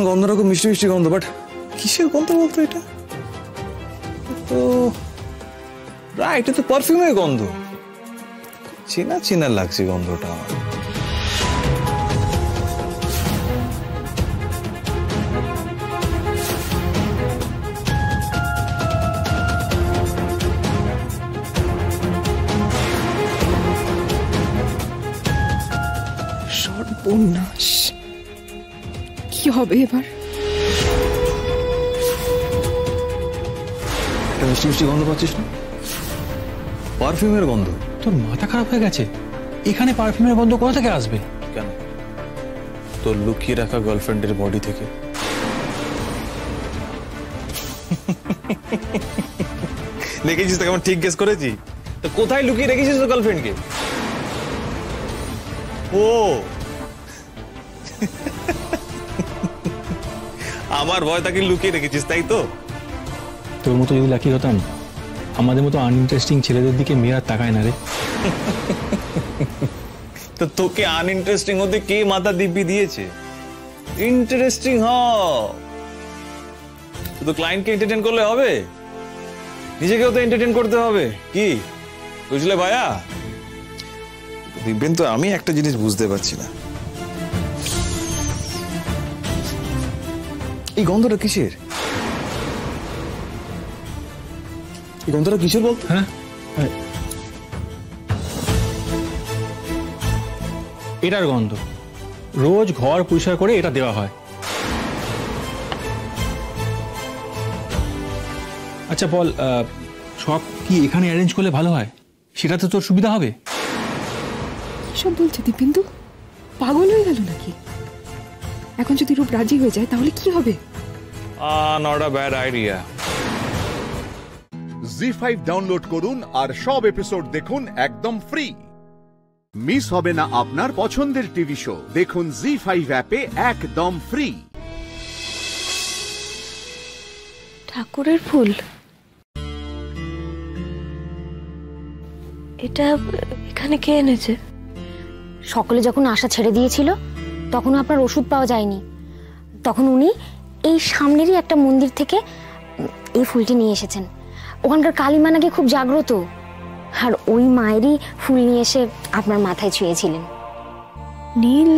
গন্ধটা খুব মিষ্টি মিষ্টি গন্ধ, বাট কিসের গন্ধ বলতো এটা? তো রাইট, এটা তো পারফিউমের গন্ধ। চেনা চেনা লাগছে গন্ধটা আমার। সর্বনাশ, কি হবে এবার? একটা মিষ্টি মিষ্টি গন্ধ পাচ্ছিস না? পারফিউমের গন্ধ। তোর মাথা খারাপ হয়ে গেছে? এখানে পারফিউমের গন্ধ কোথা থেকে আসবে? কেন? তোর লুকিয়ে রাখা গার্লফ্রেন্ডের বডি থেকে। দেখেছিস তো কেমন ঠিক গেস করেছি? তো কোথায় লুকিয়ে রেখেছিস তোর গার্লফ্রেন্ডকে? ও আমার ভয় তাকে লুকিয়ে রেখেছিস, তাই তো? তোর মতো যদি লাকি হতাম, আমাদের মতো আনইন্টারেস্টিং ছেলেদের দিকে মেয়েরা তাকায় না রে। তো তোকে আনইন্টারেস্টিং হতে কে মাথা দিব্যি দিয়েছে? ইন্টারেস্টিং হ। শুধু ক্লায়েন্টকে এন্টারটেইন করলে হবে, নিজেকেও তো এন্টারটেইন করতে হবে। কি বুঝলে ভাইয়া? দিব্যেন, তো আমি একটা জিনিস বুঝতে পারছি না, এই গন্ধটা কিসের? এই গন্ধটা কিসের বল? হ্যাঁ, এটার গন্ধ। রোজ ঘর পরিষ্কার করে এটা দেওয়া হয়। আচ্ছা বল, সব কি এখানে অ্যারেঞ্জ করলে ভালো হয়? সেটাতে তোর সুবিধা হবে। সব বলছে দীপেন্দু, পাগল হয়ে গেল নাকি? এখন যদি রূপ রাজি হয়ে যায় তাহলে কি হবে? Not a bad idea. Zee five download করুন আর সব এপিসোড দেখুন একদম ফ্রি। মিস হবে না আপনার পছন্দের টিভি শো, দেখুন জি5 অ্যাপে একদম ফ্রি। ঠাকুরের ফুল, এটা এখানে কে এনেছে? সকলে যখন আশা ছেড়ে দিয়েছিল তখন আপনার ওষুধ পাওয়া যায়নি, তখন উনি এই সামনেরই একটা মন্দির থেকে এই ফুলটি নিয়ে এসেছেন। ওখানকার কালীমা নাকি খুব জাগ্রত, আর ওই মায়েরই ফুল নিয়ে এসে আপনার মাথায় ছুঁয়েছিলেন। নীল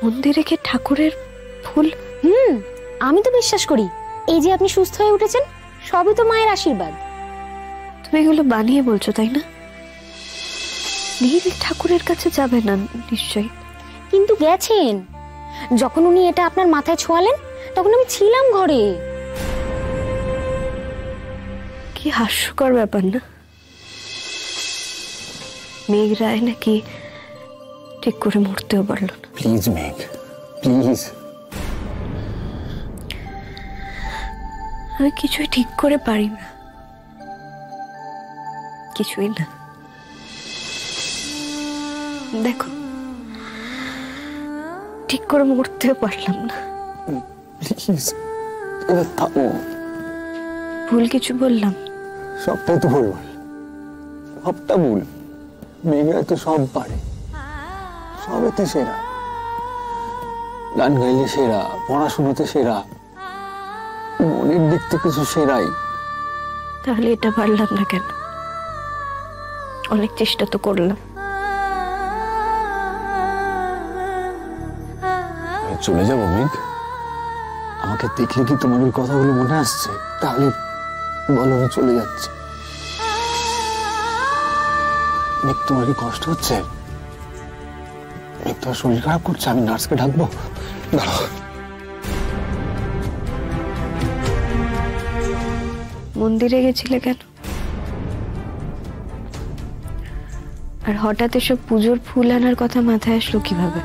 মন্দিরে কি ঠাকুরের ফুল? আমি তো বিশ্বাস করি এই যে আপনি সুস্থ হয়ে উঠেছেন সবই তো মায়ের আশীর্বাদ। তুমি এগুলো বানিয়ে বলছো তাই না? নীল ঠাকুরের কাছে যাবে না নিশ্চয়ই। কিন্তু গেছেন, যখন উনি এটা আপনার মাথায় ছোঁয়ালেন তখন আমি ছিলাম ঘরে। কি হাস্যকর ব্যাপার না? মেঘ রায় নাকি ঠিক করে মরতেও পারল না। প্লিজ মেঘ, প্লিজ। আমি কিছুই ঠিক করে পারি না, কিছুই না। দেখো, ঠিক করে মরতেও পারলাম না। প্লিজ এবার থামো। ভুল কিছু বললাম? সবটাই তো ভুল, সবটা ভুল। মেঘা তো সব পারে, সবেতে সেরা। গান গাইলে সেরা, পড়াশোনাতে সেরা, মনের দিক থেকে কিছু সেরাই। তাহলে এটা পারলাম না কেন? অনেক চেষ্টা তো করলাম। চলে যাবো মেঘ? আমাকে দেখলে কি তোমার ওই কথাগুলো মনে আসছে? তাহলে বলো আমি চলে যাচ্ছি। মেঘ, তোমার কি কষ্ট হচ্ছে? মেঘ, তোমার শরীর খারাপ করছে? আমি নার্সকে ডাকবো? দাঁড়াও। মন্দিরে গেছিলে কেন? আর হঠাৎ এসব পুজোর ফুল আনার কথা মাথায় আসলো কিভাবে?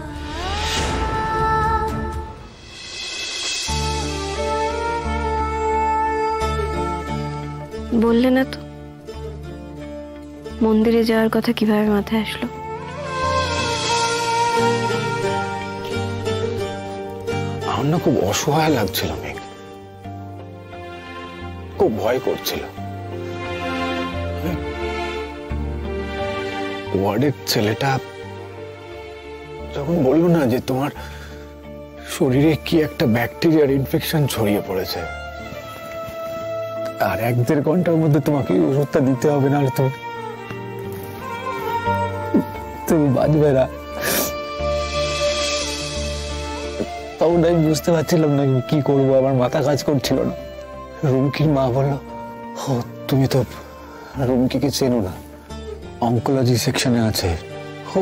বললে না তো মন্দিরে যাওয়ার কথা কিভাবে মাথায় আসলো? আমার না খুব অসহায় লাগছিল মেঘ, খুব ভয় করছিল। ওয়ার্ডের ছেলেটা যখন বললো না যে তোমার শরীরে কি একটা ব্যাকটেরিয়ার ইনফেকশন ছড়িয়ে পড়েছে, আর 1-1.5 ঘন্টার মধ্যে তোমাকে ওষুধটা দিতে হবে, নাহলে তুমি বাঁচবে না। তখন আমি বুঝতে পারছিলাম না কি করবো, আমার মাথা কাজ করছিল না। রুমকির মা বলল, ও তুমি তো রুমকিকে চেনো না, অঙ্কোলজি সেকশনে আছে।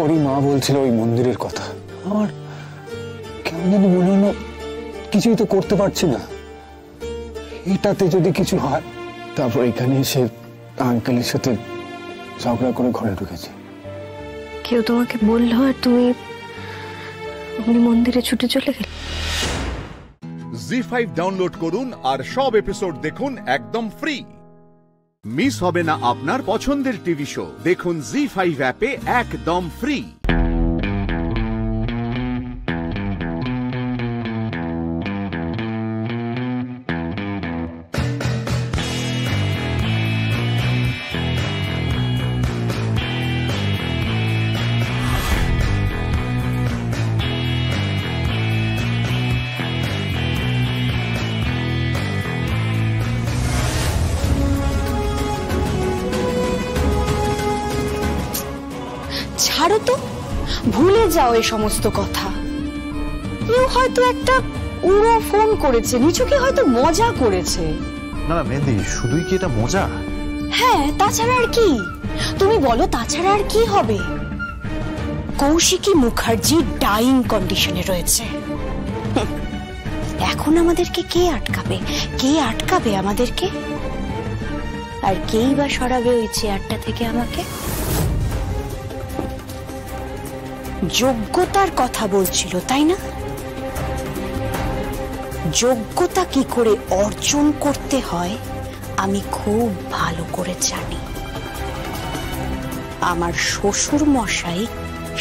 ওরই মা বলছিল ওই মন্দিরের কথা। আমার কেমন যেন মনে হলো কিছুই তো করতে পারছি না, এটাতে যদি কিছু হয়। তারপর এখানে এসে আঙ্কেলের সাথে ঝগড়া করে ঘরে ঢুকেছি। কেউ তোমাকে বললো আর তুমি মন্দিরে ছুটে চলে গেলে? জি5 ডাউনলোড করুন আর সব এপিসোড দেখুন একদম ফ্রি। মিস হবে না আপনার পছন্দের টিভি শো, দেখুন জি5 অ্যাপে একদম ফ্রি। ছাড়ো তো, ভুলে যাও এই সমস্ত কথা। কেউ হয়তো একটা উড়ো ফোন করেছে, নিচুকে হয়তো মজা করেছে। না না মেহেদি, শুধুই কি এটা মজা? হ্যাঁ, তাছাড়া আর কি? তুমি বলো তাছাড়া আর কি হবে? কৌশিকী মুখার্জি ডাইং কন্ডিশনে রয়েছে। এখন আমাদেরকে কে আটকাবে? কে আটকাবে আমাদেরকে? আর কেই বা সরাবে ওই চেয়ারটা থেকে আমাকে? যোগ্যতার কথা বলছিল, তাই না? যোগ্যতা কি করে অর্জন করতে হয় আমি খুব ভালো করে জানি। আমার শ্বশুর মশাই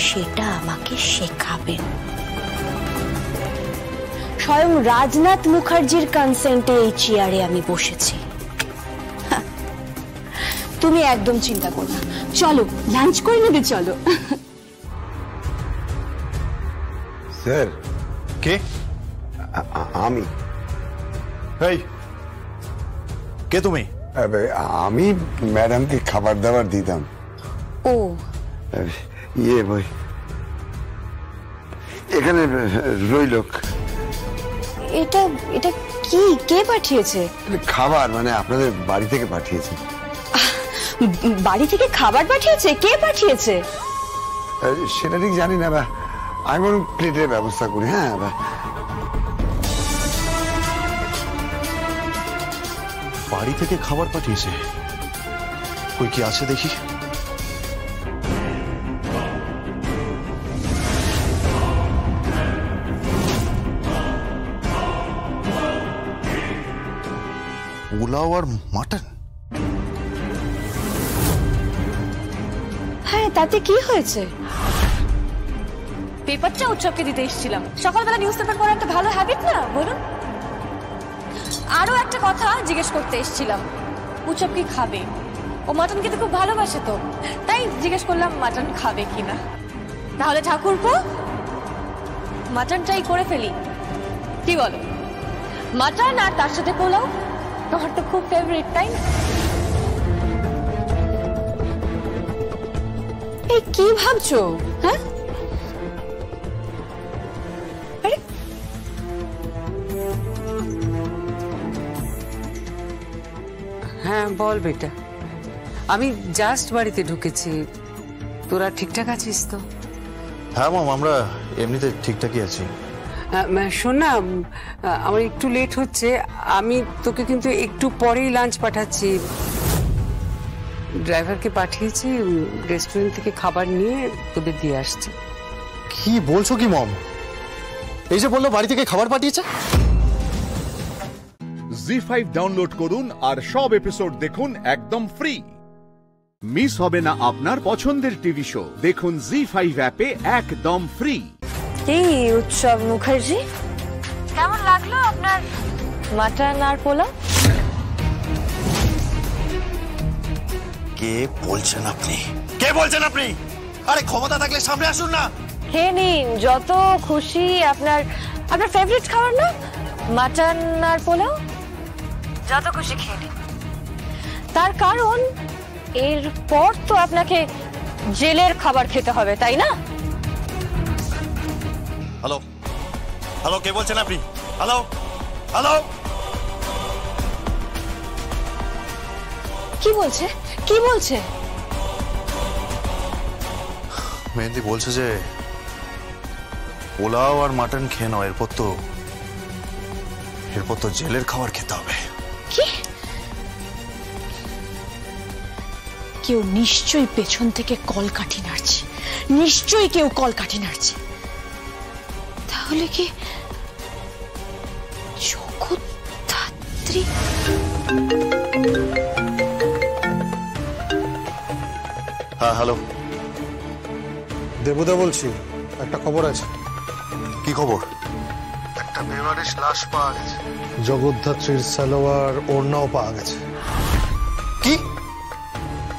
সেটা আমাকে শেখাবেন। স্বয়ং রাজনাথ মুখার্জির কনসেন্টে এই চেয়ারে আমি বসেছি। তুমি একদম চিন্তা করো না, চলো লাঞ্চ করে নেবে, চলো। স্যার কে? আমি। এই কে তুমি? আমি ম্যাডামকে খাবার দাবার দিতাম। ও ইয়ে ভাই, এখানে রইল। এটা এটা কি? কে পাঠিয়েছে? খাবার মানে আপনাদের বাড়ি থেকে পাঠিয়েছে। বাড়ি থেকে খাবার পাঠিয়েছে? কে পাঠিয়েছে সেটা ঠিক জানি না, আমি বরং প্লেটের ব্যবস্থা করি। হ্যাঁ, বাড়ি থেকে খাবার পাঠিয়েছে? কই কি আছে দেখি। পোলাও আর মাটন? হ্যাঁ, তাতে কি হয়েছে? পেপারটা উৎসবকে দিতে এসেছিলাম। সকালবেলা নিউজ পেপার পড়া একটা ভালো হ্যাবিট না, বলুন? আরো একটা কথা জিজ্ঞেস করতে এসেছিলাম, উৎসব কি খাবে? ও মাটন খেতে খুব ভালোবাসে, তো তাই জিজ্ঞেস করলাম মাটন খাবে কিনা। তাহলে ঠাকুরপো মাটনটাই করে ফেলি, কি বলো? মাটন আর তার সাথে পোলাও, তোমার তো খুব ফেভারিট, তাই না? এই কি ভাবছো? হ্যাঁ, হ্যাঁ বল বেটা, আমি জাস্ট বাড়িতে ঢুকেছি। তোরা ঠিকঠাক আছিস তো? হ্যাঁ মাম, আমরা এমনিতে ঠিকঠাকই আছি। শোন না, আমার একটু লেট হচ্ছে, আমি তোকে কিন্তু একটু পরেই লাঞ্চ পাঠাচ্ছি। ড্রাইভারকে পাঠিয়েছি, রেস্টুরেন্ট থেকে খাবার নিয়ে তোকে দিয়ে আসছে। কি বলছো কি মম? এই যে বললো বাড়ি থেকে খাবার পাঠিয়েছে। জি5 ডাউনলোড করুন আর সব এপিসোড দেখুন একদম ফ্রি। মিস হবে না আপনার পছন্দের টিভি শো, দেখুন জি5 অ্যাপে একদম ফ্রি। এই উৎসব মুখার্জি, কেমন লাগলো আপনার মাটন আর পোলাও? কে বলছেন আপনি? কে বলছেন আপনি? আরে ক্ষমতা থাকলে সামনে আসুন না। খেয়ে নিন যত খুশি। আপনার ফেভারিট খাবার না মাটন আর পোলাও? যত খুশি খেয়ে নিন। তার কারণ এরপর তো আপনাকে জেলের খাবার খেতে হবে, তাই না? হ্যালো হ্যালো, কে বলছেন আপনি? হ্যালো হ্যালো, কি বলছে? কি বলছে? মেহেন্দি বলছে যে পোলাও আর মাটন খেয়ে নাও, এরপর তো জেলের খাবার খেতে হবে। কি? কেউ নিশ্চয়ই পেছন থেকে কলকাঠি নাড়ছে, নিশ্চয়ই কেউ কলকাঠি নাড়ছে। তাহলে কি জগদ্ধাত্রী? হ্যাঁ হ্যালো, দেবুদা বলছি, একটা খবর আছে। কি খবর? একটা বেওয়ারিশ লাশ পাওয়া গেছে। জগদ্ধাত্রীর সালোয়ার ওড়নাও পাওয়া গেছে। কি?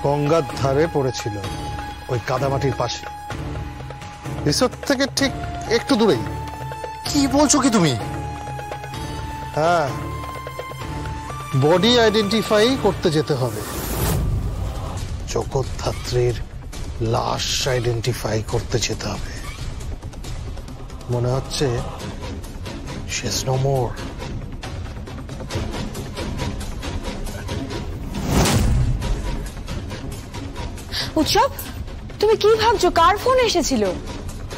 গঙ্গার ধারে পড়েছিল, ওই কাদামাটির পাশে, রিসোর্ট থেকে ঠিক একটু দূরেই। কি বলছো কি তুমি? হ্যাঁ, বডি আইডেন্টিফাই করতে যেতে হবে। জগদ্ধাত্রীর লাশ আইডেন্টিফাই করতে যেতে হবে। মনে হচ্ছে শেষ নম্বর। উৎসব, তুমি কি ভাবছো? কার ফোন এসেছিল?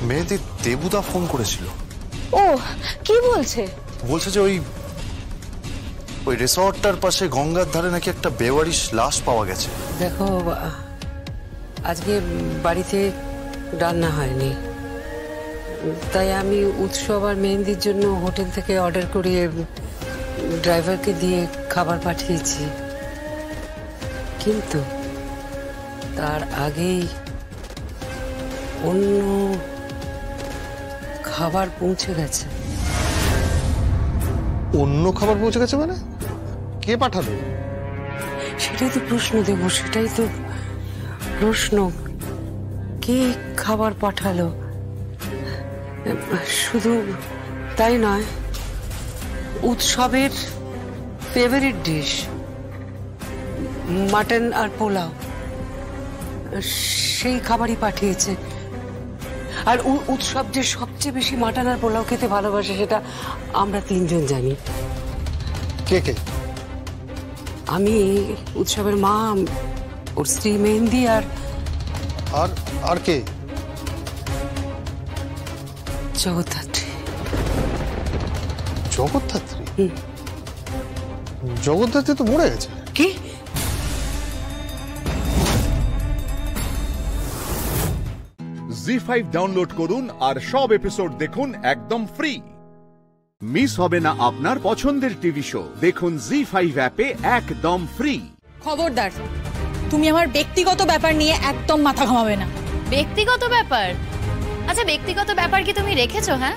মেহেদি দেবুদা ফোন করেছিল। ও কি বলছে? বলছে যে ওই রিসর্টটার পাশে গঙ্গার ধারে নাকি একটা বেওয়ারিশ লাশ পাওয়া গেছে। দেখো, আজকে বাড়িতে রান্না হয়নি, তাই আমি উৎসব আর মেহেন্দির জন্য হোটেল থেকে অর্ডার করিয়ে ড্রাইভারকে দিয়ে খাবার পাঠিয়েছি। কিন্তু তার আগেই অন্য খাবার পৌঁছে গেছে। অন্য খাবার পৌঁছে গেছে মানে? কে পাঠালো? সেটাই তো প্রশ্ন দেব, সেটাই তো প্রশ্ন। কে খাবার পাঠালো? শুধু তাই নয়, উৎসবের ফেভারিট ডিশ মাটন আর পোলাও, সেই খাবারই পাঠিয়েছে। আর উৎসব যে সবচেয়ে বেশি মাটন আর পোলাও খেতে ভালোবাসে সেটা আমরা তিনজন জানি। কে কে? আমি, উৎসবের মা, ওর স্ত্রী মেহেন্দি, আর কে? জগদ্ধাত্রী। জগদ্ধাত্রী? জগদ্ধাত্রী তো মরে গেছে। কি? জি5 ডাউনলোড করুন আর সব এপিসোড দেখুন একদম ফ্রি। মিস হবে না আপনার পছন্দের টিভি শো, দেখুন জি5 অ্যাপে একদম ফ্রি। খবরদার, তুমি আমার ব্যক্তিগত ব্যাপার নিয়ে একদম মাথা ঘামাবে না। ব্যক্তিগত ব্যাপার? আচ্ছা, ব্যক্তিগত ব্যাপার কি তুমি রেখেছো? হ্যাঁ,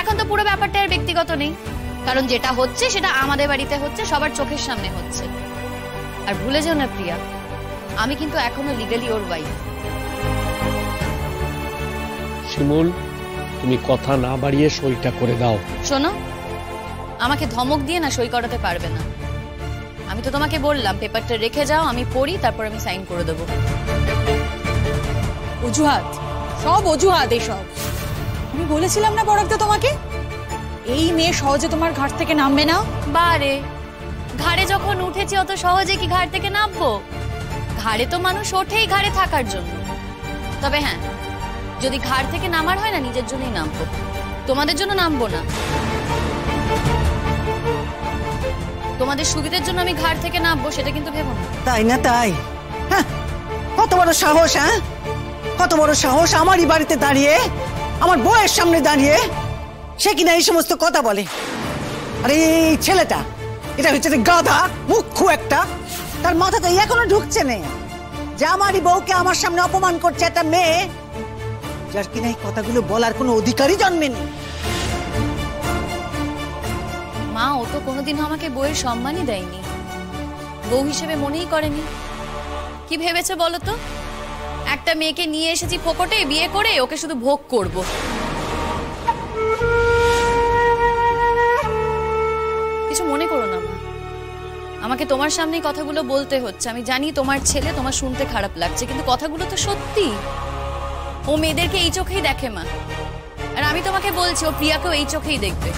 এখন তো পুরো ব্যাপারটা আর ব্যক্তিগত নেই, কারণ যেটা হচ্ছে সেটা আমাদের বাড়িতে হচ্ছে, সবার চোখের সামনে হচ্ছে। আর ভুলে যাও না প্রিয়া, আমি কিন্তু এখনো লিগালি ওর ওয়াইফ। শিমুল, তুমি কথা না বাড়িয়ে সইটা করে দাও। শোনো, আমাকে ধমক দিয়ে না সই করাতে পারবে না। আমি তো তোমাকে বললাম পেপারটা রেখে যাও, আমি পড়ি, তারপর আমি সাইন করে দেবো। অজুহাত, সব অজুহাত এসব। আমি বলেছিলাম না পরাগদা তোমাকে, এই মেয়ে সহজে তোমার ঘাট থেকে নামবে না। বারে, ঘাড়ে যখন উঠেছি অত সহজে কি ঘাট থেকে নামবো? ঘাড়ে তো মানুষ ওঠেই ঘাড়ে থাকার জন্য। তবে হ্যাঁ, যদি ঘাড় থেকে নামার হয় না, নিজের জন্যই নামবো। তোমাদের জন্য নামবো না, তোমাদের সুবিধার জন্য আমি ঘাট থেকে নামবো সেটা কিন্তু ভেবো না। তাই না? তাই কত বড় সাহস! কত বড় সাহস আমারই বাড়িতে দাঁড়িয়ে, আমার বউয়ের সামনে দাঁড়িয়ে সে কিনা এই সমস্ত কথা বলে। আরে এই ছেলেটা, এটা হচ্ছে গাধা, মুখ্য একটা। তার মাথাতে এখনো ঢুকছে না যে আমারই বউকে আমার সামনে অপমান করছে একটা মেয়ে, যার কিনা এই কথাগুলো বলার কোনো অধিকারই জন্মেনি। মা, ও তো কোনোদিন আমাকে বউয়ের সম্মানই দেয়নি, বউ হিসেবে মনেই করেনি। কি ভেবেছে বলো তো? একটা মেয়েকে নিয়ে এসেছি ফোকটে, বিয়ে করে ওকে শুধু ভোগ করব। কিছু মনে করো না মা, আমাকে তোমার সামনে কথাগুলো বলতে হচ্ছে। আমি জানি তোমার ছেলে, তোমার শুনতে খারাপ লাগছে, কিন্তু কথাগুলো তো সত্যি। ও মেয়েদেরকে এই চোখেই দেখে মা, আর আমি তোমাকে বলছি ও প্রিয়াকেও এই চোখেই দেখবে।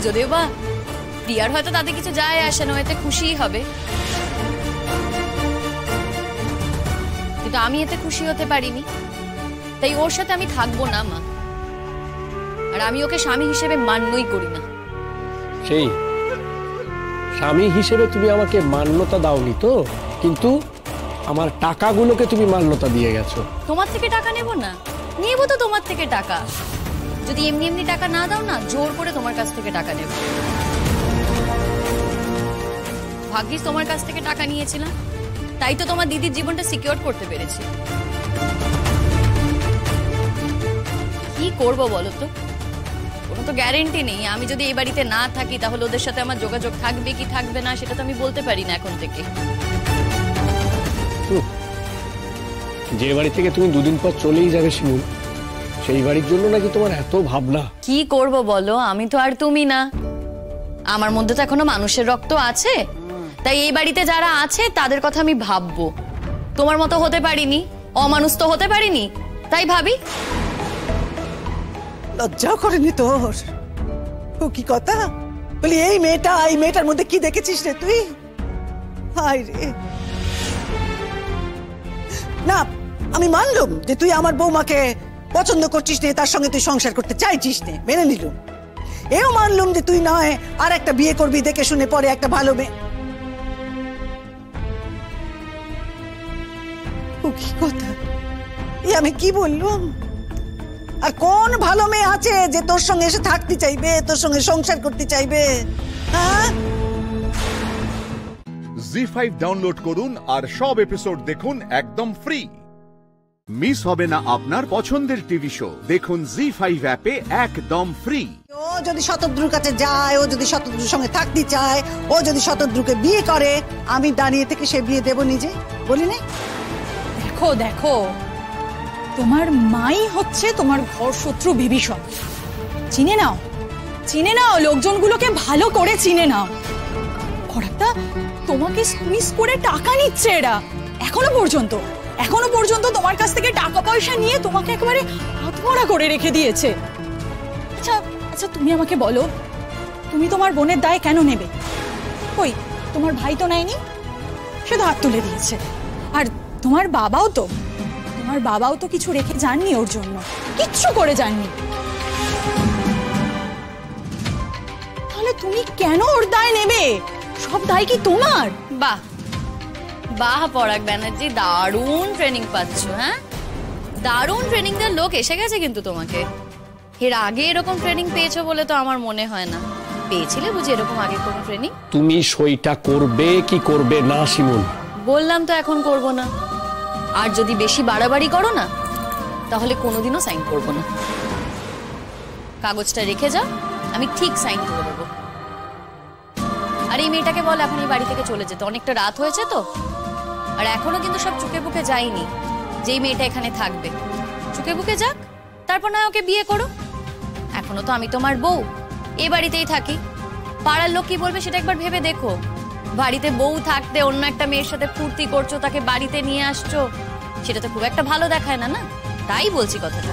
যদিও বা প্রিয়ার হয়তো তাদের কিছু যায় আসে না, এতে খুশিই হবে, কিন্তু আমি এতে খুশি হতে পারিনি, তাই ওর সাথে আমি থাকবো না মা। আর আমি ওকে স্বামী হিসেবে মান্যই করি না। সেই স্বামী হিসেবে তুমি আমাকে মান্যতা দাওনি তো, কিন্তু আমার টাকাগুলোকে তুমি মান্যতা দিয়ে গেছো। তোমার থেকে টাকা নেব না? নেবো তো তোমার থেকে টাকা। যদি এমনি এমনি টাকা না দাও না, জোর করে তোমার কাছ থেকে টাকা নেব। ভাগ্যিস তোমার কাছ থেকে টাকা নিয়েছিলাম, তাই তো তোমার দিদির জীবনটা সিকিউর করতে পেরেছি। কি করবো বলো তো? কোনো তো গ্যারেন্টি নেই। আমি যদি এই বাড়িতে না থাকি তাহলে ওদের সাথে আমার যোগাযোগ থাকবে কি থাকবে না সেটা তো আমি বলতে পারি না এখন থেকে। যে বাড়ি থেকে তুমি দুদিন পর চলেই যাবে শিমুল, সেই বাড়ির জন্য নাকি তোমার এত ভাবনা? কি করব বলো, আমি তো আর তুমি না। আমার মধ্যে তো এখনো মানুষের রক্ত আছে, তাই এই বাড়িতে যারা আছে তাদের কথা আমি ভাববো। তোমার মতো হতে পারিনি, অমানুষ তো হতে পারিনি, তাই ভাবি। লজ্জা করেনি তোর? ও কি কথা বলি, এই মেয়েটার মধ্যে কি দেখেছিস রে তুই? হায় রে, না আমি মানলাম যে তুই আমার বৌমাকে পছন্দ করছিস নে, তার সঙ্গে তুই সংসার করতে চাইছিস নে, মেনে নিলুম। এও মানলাম যে তুই নয় আর একটা বিয়ে করবি দেখে শুনে, পরে একটা ভালো মেয়ে। ও কি কথা, এ আমি কি বললাম? আর কোন ভালো মেয়ে আছে যে তোর সঙ্গে এসে থাকতে চাইবে, তোর সঙ্গে সংসার করতে চাইবে? জি5 ডাউনলোড করুন আর সব এপিসোড দেখুন একদম ফ্রি। মিস হবে না আপনার পছন্দের টিভি শো, দেখুন জি5 অ্যাপে একদম ফ্রি। ও যদি শতদ্রুর কাছে যায়, ও যদি শতদ্রুর সঙ্গে থাকতে চায়, ও যদি শতদ্রুকে বিয়ে করে, আমি দাঁড়িয়ে থেকে সে বিয়ে দেব নিজে, বলি না? দেখো দেখো, তোমার মাই হচ্ছে তোমার ঘর শত্রু বিভীষণ। চিনে নাও, চিনে নাও, লোকজনগুলোকে ভালো করে চিনে নাও। করাটা তোমাকে স্কুইজ করে টাকা নিচ্ছে এরা। এখনো পর্যন্ত তোমার কাছ থেকে টাকা পয়সা নিয়ে তোমাকে একেবারে হাতমরা করে রেখে দিয়েছে। আচ্ছা আচ্ছা, তুমি আমাকে বলো, তুমি তোমার বোনের দায় কেন নেবে? কই, তোমার ভাই তো নেয়নি, সে তো হাত তুলে দিয়েছে। আর তোমার বাবাও তো কিছু রেখে যাননি ওর জন্য, কিচ্ছু করে যাননি। তাহলে তুমি কেন ওর দায় নেবে? সব দায় কি তোমার? বাহ বাহ পরাগ ব্যানার্জি, দারুণ ট্রেনিং পাচ্ছ। হ্যাঁ, দারুণ ট্রেনিং দেওয়ার লোক এসে গেছে কিন্তু তোমাকে। এর আগে এরকম ট্রেনিং পেয়েছো বলে তো আমার মনে হয় না। পেয়েছিলে বুঝি এরকম আগে কোনো ট্রেনিং? তুমি সইটা করবে কি করবে না শিমুল? বললাম তো এখন করব না। আর যদি বেশি বাড়াবাড়ি করো না তাহলে কোনোদিনও সাইন করব না। কাগজটা রেখে যাও, আমি ঠিক সাইন করে দেবো। আর এই মেয়েটাকে বল এখন এই বাড়ি থেকে চলে যেতে, অনেকটা রাত হয়েছে তো। আর এখনো কিন্তু সব চুকে বুকে যায়নি যে এই মেয়েটা এখানে থাকবে। চুকে বুকে যাক, তারপর না ওকে বিয়ে করো। এখনো তো আমি তোমার বউ, এই বাড়িতেই থাকি। পাড়ার লোক কি বলবে সেটা একবার ভেবে দেখো। বাড়িতে বউ থাকতে অন্য একটা মেয়ের সাথে ফুর্তি করছো, তাকে বাড়িতে নিয়ে আসছো, সেটা তো খুব একটা ভালো দেখায় না, না? তাই বলছি কথাটা।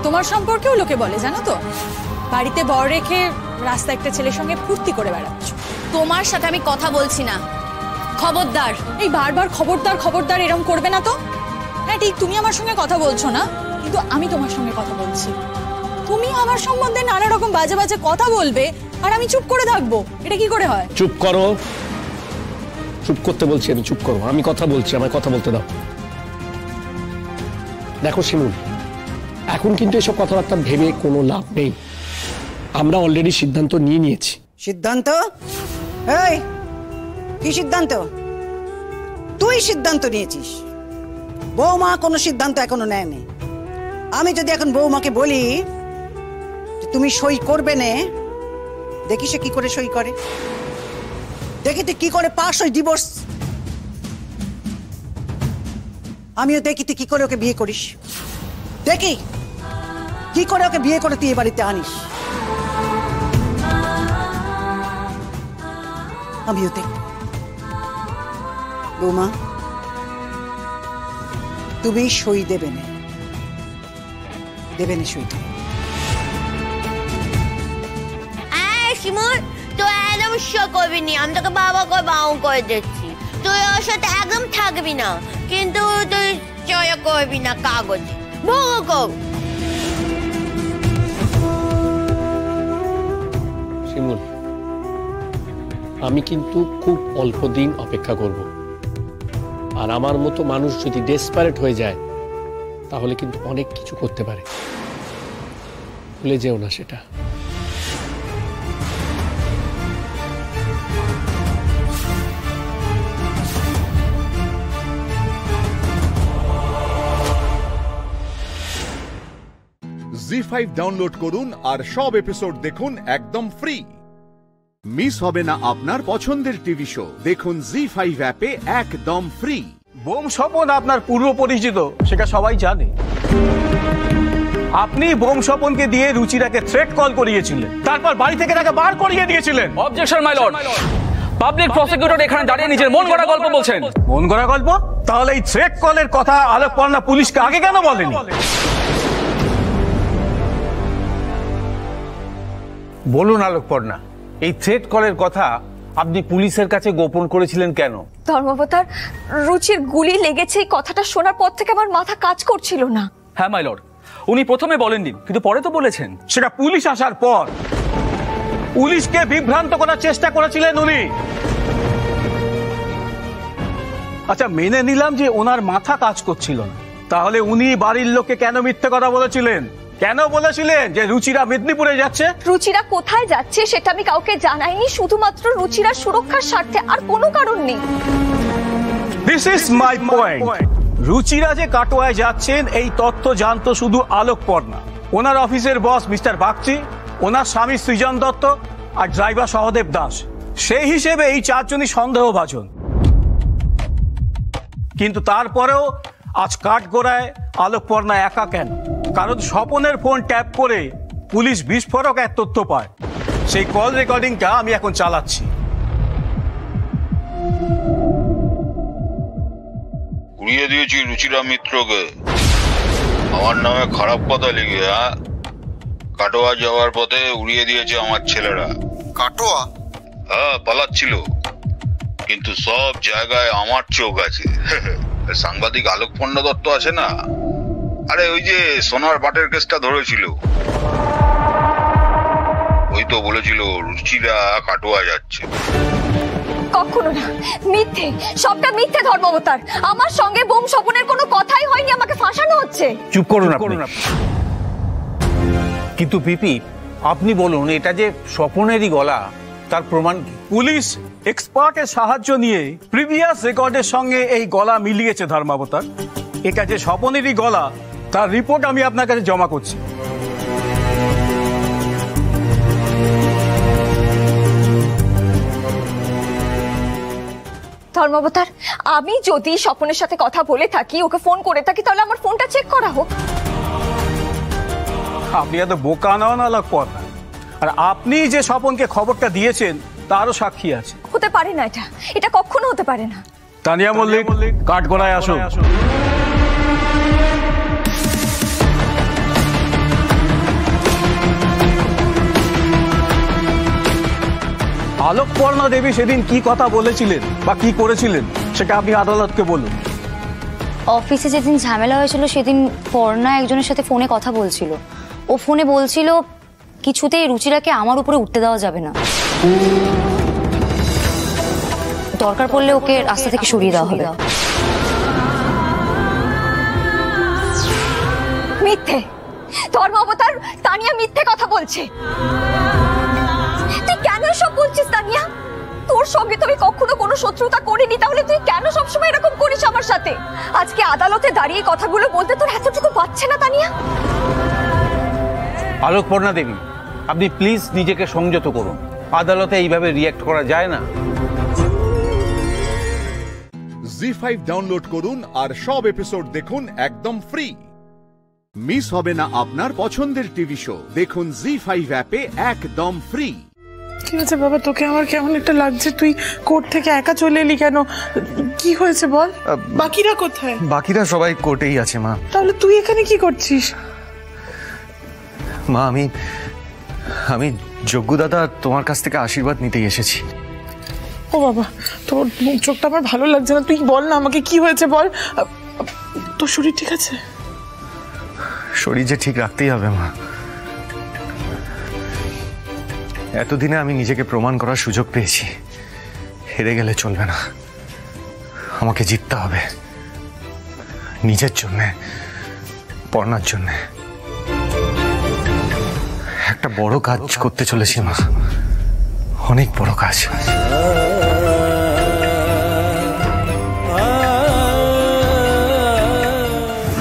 তোমার সম্পর্কেও লোকে বলে জানো তো, বাড়িতে বর রেখে রাস্তা একটা ছেলের সঙ্গে ফুর্তি করে বেড়াচ্ছ। তোমার সাথে আমি কথা বলছি না, খবরদার। এই বারবার খবরদার খবরদার এরকম করবে না তো। হ্যাঁ ঠিক, তুমি আমার সঙ্গে কথা বলছো না, কিন্তু আমি তোমার সঙ্গে কথা বলছি। তুমি আমার সম্বন্ধে নানা রকম বাজে বাজে কথা বলবে আর আমি চুপ করে থাকবো, এটা কি করে হয়? চুপ করো, চুপ করতে বলছি আমি, চুপ করো। আমি কথা বলছি, আমায় কথা বলতে দাও। দেখো শিমুল, এখন কিন্তু এসব কথাবার্তা ভেবে কোনো লাভ নেই। আমরা অলরেডি সিদ্ধান্ত নিয়ে নিয়েছি। সিদ্ধান্ত? এই কি সিদ্ধান্ত? তুই সিদ্ধান্ত নিয়েছিস, বৌমা কোনো সিদ্ধান্ত এখনো নেয়নি। আমি যদি এখন বৌমাকে বলি তুমি সই করবে না, দেখি সে কি করে সই করে, দেখি তুই কি করে পাস ওই ডিভোর্স। আমিও দেখি তুই কি করে ওকে বিয়ে করিস, দেখি কি করে ওকে বিয়ে করে তুই এ বাড়িতে আনিস। আমিও দেখ। বৌমা, তুমি সই দেবে না, দেবে না সই। শিমুল, তুই একদম শো করবি নি, আমি তোকে বাবা করে বাউন করে দিচ্ছি। তুই ওর সাথে একদম থাকবি না, কিন্তু তুই চয় করবি না কাগজে, ভোগ কর। শিমুল, আমি কিন্তু খুব অল্প দিন অপেক্ষা করব, আর আমার মতো মানুষ যদি ডেসপারেট হয়ে যায় তাহলে কিন্তু অনেক কিছু করতে পারে, ভুলে যেও না সেটা। জি5 ডাউনলোড করুন আর সব এপিসোড দেখুন একদম ফ্রি। মিস হবে না আপনার পছন্দের টিভি শো, দেখুন জি5 অ্যাপে একদম ফ্রি। বোম স্বপন আপনার পূর্ব পরিচিত, সেটা সবাই জানে। আপনি বোম স্বপনকে দিয়ে রুচিরাকে থ্রেট কল করিয়েছিলেন, তারপর বাড়ি থেকে তাকে বার করিয়ে দিয়েছিলেন। Objection my lord, public prosecutor এখানে দাঁড়িয়ে নিজের মন গড়া গল্প বলছেন। মন গড়া গল্প? তাহলে এই থ্রেট কলের কথা আলোকপর্ণা পুলিশকে আগে কেন বলেনি? বলুন আলোকপর্ণা, এই থ্রেট কলের কথা আপনি পুলিশের কাছে গোপন করেছিলেন কেন? ধর্মাবতার, রুচির গুলি লেগেছে এই কথাটা শোনার পর থেকে আমার মাথা কাজ করছিল না। হ্যাঁ মাই লর্ড, উনি প্রথমে বলেননি, কিন্তু পরে তো বলেছেন। সেটা পুলিশ আসার পর। পুলিশকে বিভ্রান্ত করার চেষ্টা করেছিলেন উনি। আচ্ছা, মেনে নিলাম যে ওনার মাথা কাজ করছিল না, তাহলে উনি বাড়ির লোককে কেন মিথ্যে কথা বলেছিলেন? কেন বলেছিলেন যে রুচিরা মেদিনীপুরে যাচ্ছে? রুচিরা কোথায় যাচ্ছে সেটা আমি কাউকে জানাইনি, শুধুমাত্র রুচিরা সুরক্ষার স্বার্থে, আর কোনো কারণ নেই। This is my point. Ruchira যে কাটোয়ায় যাচ্ছেন এই তথ্য জানতো শুধু আলোকপর্ণা, ওনার অফিসের বস মিস্টার বাগচি, ওনার স্বামী সৃজন দত্ত আর ড্রাইভার সহদেব দাস। সেই হিসেবে এই চারজনই সন্দেহভাজন। কিন্তু তারপরেও আজ কাঠগোড়ায় আলোকপর্ণা একা কেন? কারণ স্বপনের ফোন ট্যাপ করে পুলিশ বিস্ফোরক এক তথ্য পায়। সেই কল রেকর্ডিংটা আমি এখন চালাচ্ছি। উড়িয়ে দিয়েছি রুচিরা মিত্রকে, আমার নামে খারাপ কথা লিখে। কাটোয়া যাওয়ার পথে উড়িয়ে দিয়েছে আমার ছেলেরা। কাটোয়া? হ্যাঁ, পালাচ্ছিল, কিন্তু সব জায়গায় আমার চোখ আছে। সাংবাদিক আলোকপর্ণা দত্ত আছে না, আরে ওই যে সোনার পাটের কেসটা ধরেছিল, ওই তো বলেছিল রুচিরা কাটোয়া যাচ্ছে। কখনো না, মিথ্যে, সবটা মিথ্যে ধর্মাবতার। আমার সঙ্গে বোম স্বপনের কোনো কথাই হয়নি, আমাকে ফাঁসানো হচ্ছে। চুপ করুন আপনি। কিন্তু পিপি, আপনি বলুন, এটা যে স্বপনেরই গলা, তার প্রমাণ কি? পুলিশ এক্সপার্টের সাহায্য নিয়ে প্রিভিয়াস রেকর্ডের সঙ্গে এই গলা মিলিয়েছে ধর্মাবতার। এটা যে স্বপনেরই গলা তার রিপোর্ট আমি আপনার কাছে জমা করছি। ধর্মাবতার, আমি যদি স্বপনের সাথে কথা বলে থাকি, ওকে ফোন করে থাকি, তাহলে আমার ফোনটা চেক করা হোক। আপনি এত বোকা নন আলোকপর্ণা, আর আপনি যে স্বপনকে খবরটা দিয়েছেন তারও সাক্ষী আছে। হতে পারে না, এটা কখনো হতে পারে না। তানিয়া মল্লিক, কাঠগড়ায় আসুন। আলোকপর্ণা দেবী সেদিন কি কথা বলেছিলেন বা কি করেছিলেন সেটা আপনি আদালতকে বলুন। অফিসে যেদিন ঝামেলা হয়েছিল সেদিন পর্ণা একজনের সাথে ফোনে কথা বলছিল। ও ফোনে বলছিল কিছুতেই রুচিরাকে আমার উপরে উঠতে দেওয়া যাবে না, দরকার পড়লে ওকে রাস্তা থেকে সরিয়ে দেওয়া হবে। মিথ্যে, ধর্ম অবতার তানিয়া মিথ্যে কথা বলছে। তুই কেন সব বলছিস তানিয়া? তোর সঙ্গে তো আমি কখনো কোনো শত্রুতা করিনি, তাহলে তুই কেন সবসময় এরকম করিস আমার সাথে? আজকে আদালতে দাঁড়িয়ে কথাগুলো বলতে তোর এতটুকু বাচ্চা না তানিয়া? আলোকপর্ণা দেবী, আপনি প্লিজ নিজেকে সংযত করুন। আদালতে এইভাবে রিঅ্যাক্ট করা যায় না। জি5 ডাউনলোড করুন আর সব এপিসোড দেখুন একদম ফ্রি। মিস হবে না আপনার পছন্দের টিভি শো। দেখুন জি5 অ্যাপে একদম ফ্রি। ঠিক আছে বাবা, তোকে আমার কেমন একটা লাগছে। তুই কোর্ট থেকে একা চলে এলি কেন? কি হয়েছে বল? বাকিরা কোথায়? বাকিরা সবাই কোর্টেই আছে মা। তাহলে তুই এখানে কি করছিস? মা আমি যজ্ঞ দাদা তোমার কাছ থেকে আশীর্বাদ নিতেই এসেছি। ও বাবা, তোর মুখ চোখটা আমার ভালো লাগছে না। তুই বল না আমাকে কি হয়েছে বল। তোর শরীর ঠিক আছে? শরীর যে ঠিক রাখতেই হবে মা। এতদিনে আমি নিজেকে প্রমাণ করার সুযোগ পেয়েছি। হেরে গেলে চলবে না, আমাকে জিততে হবে, নিজের জন্যে, পড়নার জন্যে। একটা বড় কাজ করতে চলেছি মা, অনেক বড় কাজ।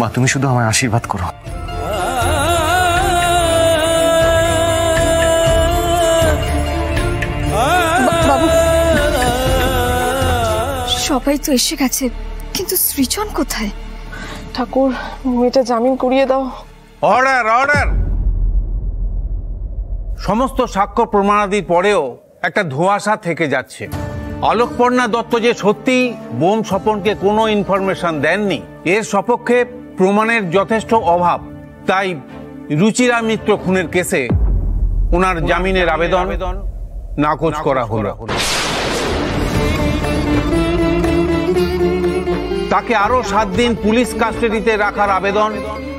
মা তুমি শুধু আমায় আশীর্বাদ করো। সবাই তো এসে গেছে, কিন্তু সৃজন কোথায়? ঠাকুর, মেয়েটা জামিন করিয়ে দাও। Order order. সমস্ত সাক্ষ্য প্রমাণাদির পরেও একটা ধোঁয়াশা থেকে যাচ্ছে। আলোকপর্ণা দত্ত যে সত্যি বোম স্বপনকে কোনো ইনফরমেশন দেননি, এর সপক্ষে প্রমাণের যথেষ্ট অভাব। তাই রুচিরা মিত্র খুনের কেসে ওনার জামিনের আবেদন নাকচ করা হলো। তাকে আরো 7 দিন পুলিশ কাস্টাডিতে রাখার আবেদন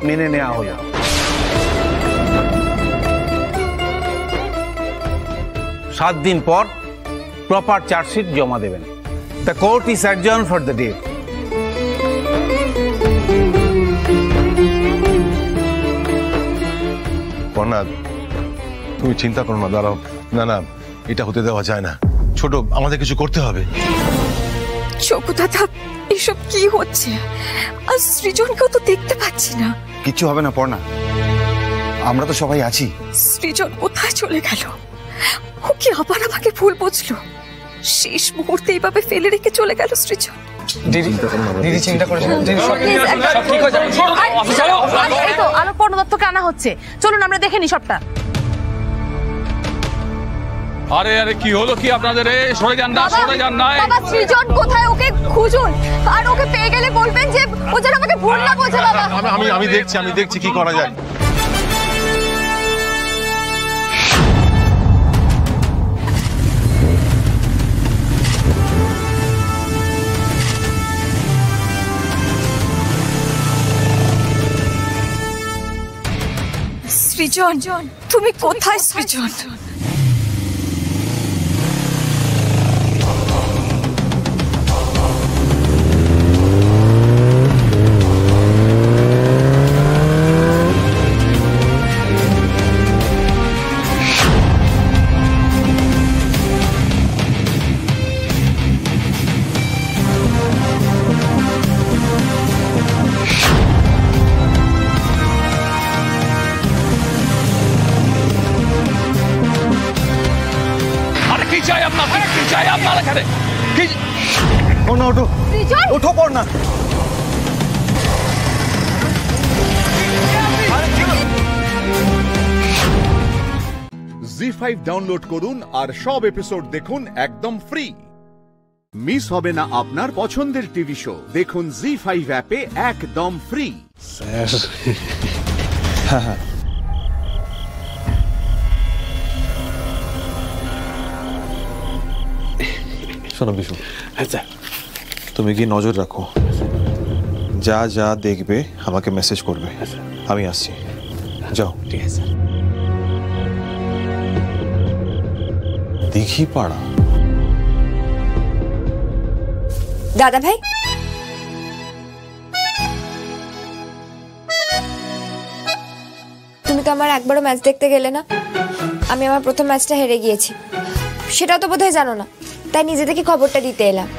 মেনে নেওয়া হলো। সাত দিন পর প্রপার চার্জশিট জমা দেবেন। The court is adjourn for the day. Parna, তুমি চিন্তা করো না, দাঁড়াও। না না, এটা হতে দেওয়া যায় না। ছোট, আমাদের কিছু করতে হবে। দাদা, এসব কি হচ্ছে? আর সৃজনকেও তো দেখতে পাচ্ছি না। কিচ্ছু হবে না পর্ণা, আমরা তো সবাই আছি। সৃজন কোথায় চলে গেল? ও কি আবার আমাকে ভুল বুঝলো? শেষ মুহূর্তে এইভাবে ফেলে রেখে চলে গেল সৃজন। দিদি চিন্তা করে আলোকপর্ণা দত্তকে আনা হচ্ছে, চলুন আমরা দেখে নি সবটা। আরে আরে কি হলো কি আপনাদের? সরে যান না, সরে যান না। বাবা, সৃজন কোথায়? ওকে খুঁজুন, আর ওকে পেয়ে গেলে বলবেন যে ও যেন আমাকে ভুল না বোঝে। বাবা আমি দেখছি কি করা যায়। সৃজন, তুমি কোথায় সৃজন? ওঠো পর্ণা। জি5 ডাউনলোড করুন আর সব এপিসোড দেখুন একদম ফ্রি। মিস হবে না আপনার পছন্দের টিভি শো। দেখুন জি5 অ্যাপে একদম ফ্রি। হ্যাঁ, শোনো বিশু, আচ্ছা তুমি কি নজর রাখো, যা যা দেখবে আমাকে মেসেজ করবে, আমি আসছি। যাও। ঠিক আছে স্যার। দিঘি পাড়া। দাদা ভাই, তুমি তো আমার একবারও ম্যাচ দেখতে গেলে না। আমি আমার প্রথম ম্যাচটা হেরে গিয়েছি, সেটাও তো বোধহয় জানো না, তাই নিজে থেকে খবরটা দিতে এলাম।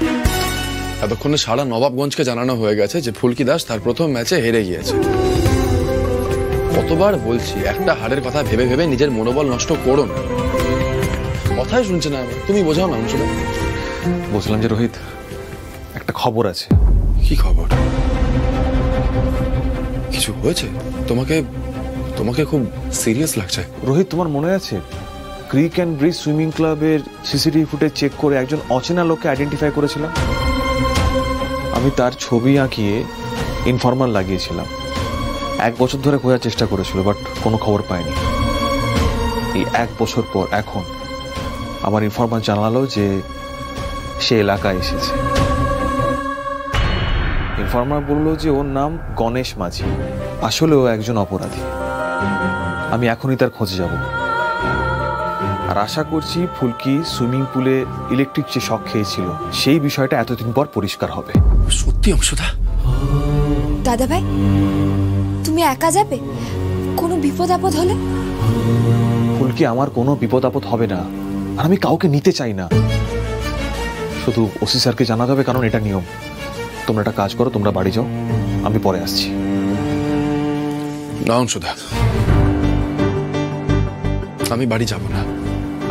এতক্ষণে সারা নবাবগঞ্জকে জানানো হয়ে গেছে যে ফুলকি দাস তার প্রথম ম্যাচে হেরে গিয়েছে। কতবার বলছি একটা হারের কথা ভেবে ভেবে নিজের মনোবল নষ্ট করো না। কথাই শুনছে না, তুমি বোঝাও না। বলছিলাম যে রোহিত, একটা খবর আছে। কি খবর? কিছু হয়েছে? তোমাকে তোমাকে খুব সিরিয়াস লাগছে। রোহিত, তোমার মনে আছে ক্রিক অ্যান্ড ব্রিজ সুইমিং ক্লাবের সিসিটিভি ফুটেজ চেক করে একজন অচেনা লোককে আইডেন্টিফাই করেছিলাম? আমি তার ছবি আঁকিয়ে ইনফরমার লাগিয়েছিলাম। 1 বছর ধরে খোঁজার চেষ্টা করেছিল, বাট কোনো খবর পায়নি। এই 1 বছর পর এখন আমার ইনফরমার জানালো যে সে এলাকায় এসেছে। ইনফরমার বলল যে ওর নাম গণেশ মাঝি, আসলে ও একজন অপরাধী। আমি এখনই তার খোঁজে যাব, আর আশা করছি ফুলকি সুইমিং পুলে ইলেকট্রিক যে শক খেয়েছিল সেই বিষয়টা এতদিন পর পরিষ্কার হবে। সত্যি অংশুদা? দাদা ভাই, তুমি একা যাবে? কোনো বিপদ আপদ হলে? ফুলকি, আমার কোনো বিপদ আপদ হবে না, আর আমি কাউকে নিতে চাই না। শুধু ওসি স্যারকে জানাতে হবে, কারণ এটা নিয়ম। তোমরা একটা কাজ করো, তোমরা বাড়ি যাও, আমি পরে আসছি। না অংশুদা, আমি বাড়ি যাব না,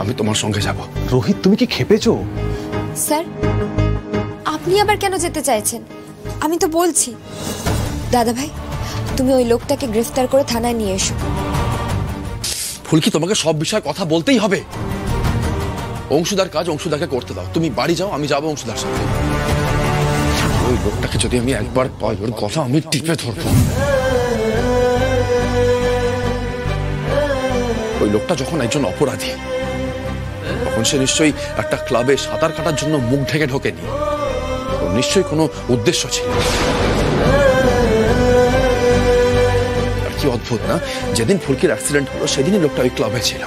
আমি তোমার সঙ্গে যাব। রোহিত, তুমি কি খেপেছো? স্যার, আপনি আবার কেন যেতে চাইছেন? আমি তো বলছি। দাদা ভাই, তুমি ওই লোকটাকে গ্রেফতার করে থানায় নিয়ে এসো। ফুলকি, তোমাকে সব বিষয়ে কথা বলতেই হবে। অংশুদার কাজ অংশুদাকে করতে দাও। তুমি বাড়ি যাও, আমি যাবো অংশুদার সাথে। ওই লোকটাকে যদি আমি একবার পাই, ওর কথা আমি টিপে ধরবো। ওই লোকটা যখন একজন অপরাধী, তখন সে নিশ্চয়ই একটা ক্লাবে সাঁতার কাটার জন্য মুখ ঢেকে ঢোকেনি। ওর নিশ্চয়ই কোনো উদ্দেশ্য ছিল। আর কি অদ্ভুত না, যেদিন ফুলকির অ্যাক্সিডেন্ট হলো সেদিনই লোকটা ওই ক্লাবে ছিল।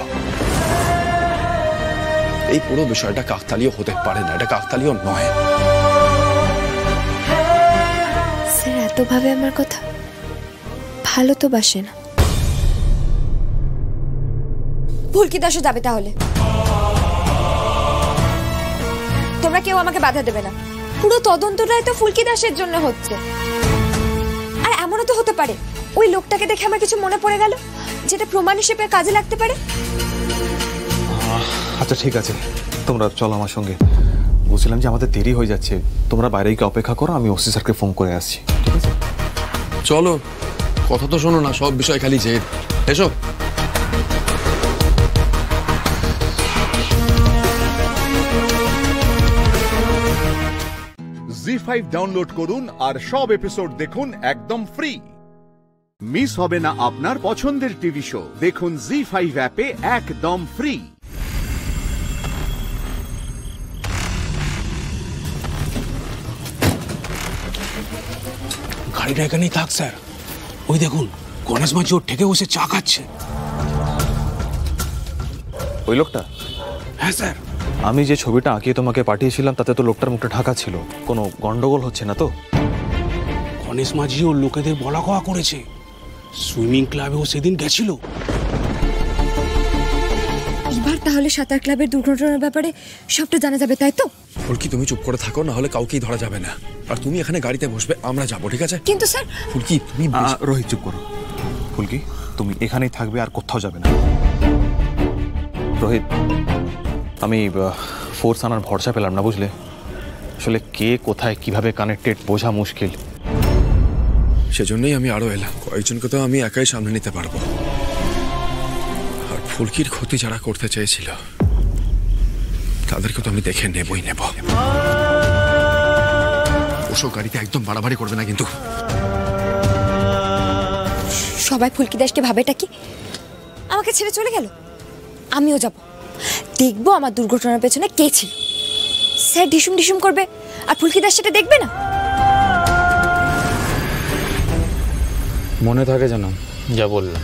এই পুরো বিষয়টা কাকতালীয় হতে পারে না, এটা কাকতালীয় নয়। স্যার এত ভাবে আমার কথা, ভালো তো বাসে না। ফুলকি দাসও যাবে তাহলে। তোমরা কেউ আমাকে বাধা দেবে না। পুরো তদন্তটাই তো ফুলকি দাসের জন্য হচ্ছে। আর এমনও তো হতে পারে ওই লোকটাকে দেখে আমার কিছু মনে পড়ে গেল, যেটা প্রমাণ হিসেবে কাজে লাগতে পারে। আচ্ছা ঠিক আছে, তোমরা চলো আমার সঙ্গে। বলছিলাম যে আমাদের দেরি হয়ে যাচ্ছে, তোমরা বাইরে গিয়ে অপেক্ষা করো, আমি ওসি স্যারকে ফোন করে আসছি। ঠিক আছে, চলো। কথা তো শোনো না, সব বিষয় খালি জেদ। এসো। জি5 ডাউনলোড করুন আর সব এপিসোড দেখুন একদম ফ্রি। মিস হবে না আপনার পছন্দের টিভি শো। দেখুন জি5 অ্যাপে একদম ফ্রি। গাড়িটা এখানেই থাক স্যার। ওই দেখুন, গণেশ মাঝি ওর ঠেকে বসে চা খাচ্ছে। ওই লোকটা? হ্যাঁ স্যার। আমি যে ছবিটা আঁকিয়ে তোমাকে পাঠিয়েছিলাম তাতে তো লোকটার মুখটা ঢাকা ছিল। কোনো গন্ডগোল হচ্ছে না তো? গণেশ মাঝি ওর লোকেদের বলা কওয়া করেছে। সুইমিং ক্লাবে ও সেদিন গেছিল। এবার তাহলে সাঁতার ক্লাবের দুর্ঘটনার ব্যাপারে সবটা জানা যাবে, তাই তো? ফুলকি, তুমি চুপ করে থাকো, না হলে কাউকেই ধরা যাবে না। আর তুমি এখানে গাড়িতে বসবে, আমরা যাবো, ঠিক আছে? কিন্তু স্যার। ফুলকি, তুমি রোহিত চুপ করো। ফুলকি, তুমি এখানেই থাকবে, আর কোথাও যাবে না। রোহিত, আমি ফোর্স আনার ভরসা পেলাম না, বুঝলে? আসলে কে কোথায় কিভাবে কানেক্টেড বোঝা মুশকিল। সেজন্যই আমি আরো এলাম। কয়েকজনকে তো আমি একাই সামনে নিতে পারবো। আর ফুলকির ক্ষতি যারা করতে চেয়েছিল তাদেরকে তো আমি দেখে নেবই নেব। ওসব গাড়িতে একদম বাড়াবাড়ি করবে না কিন্তু। সবাই ফুলকি দাসকে ভাবেটা কি আমাকে ছেড়ে চলে গেল? আমিও যাব, দেখবো আমার দুর্ঘটনার পেছনে কে ছিল। স্যার ঢিসুম ঢিসুম করবে আর ফুলকি দাস সেটা দেখবে না। মনে থাকে যেন যা বললাম।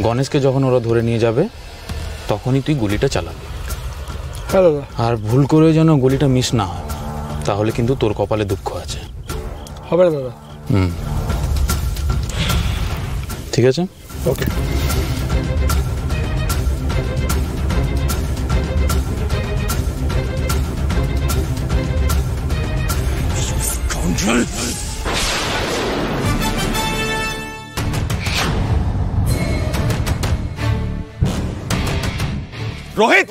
গণেশকে যখন ওরা ধরে নিয়ে যাবে তখনই তুই গুলিটা চালাবি। হ্যাঁ দাদা। আর ভুল করে যেন গুলিটা মিস না হয়, তাহলে কিন্তু তোর কপালে দুঃখ আছে। হবে না দাদা। ঠিক আছে, ওকে। রোহিত,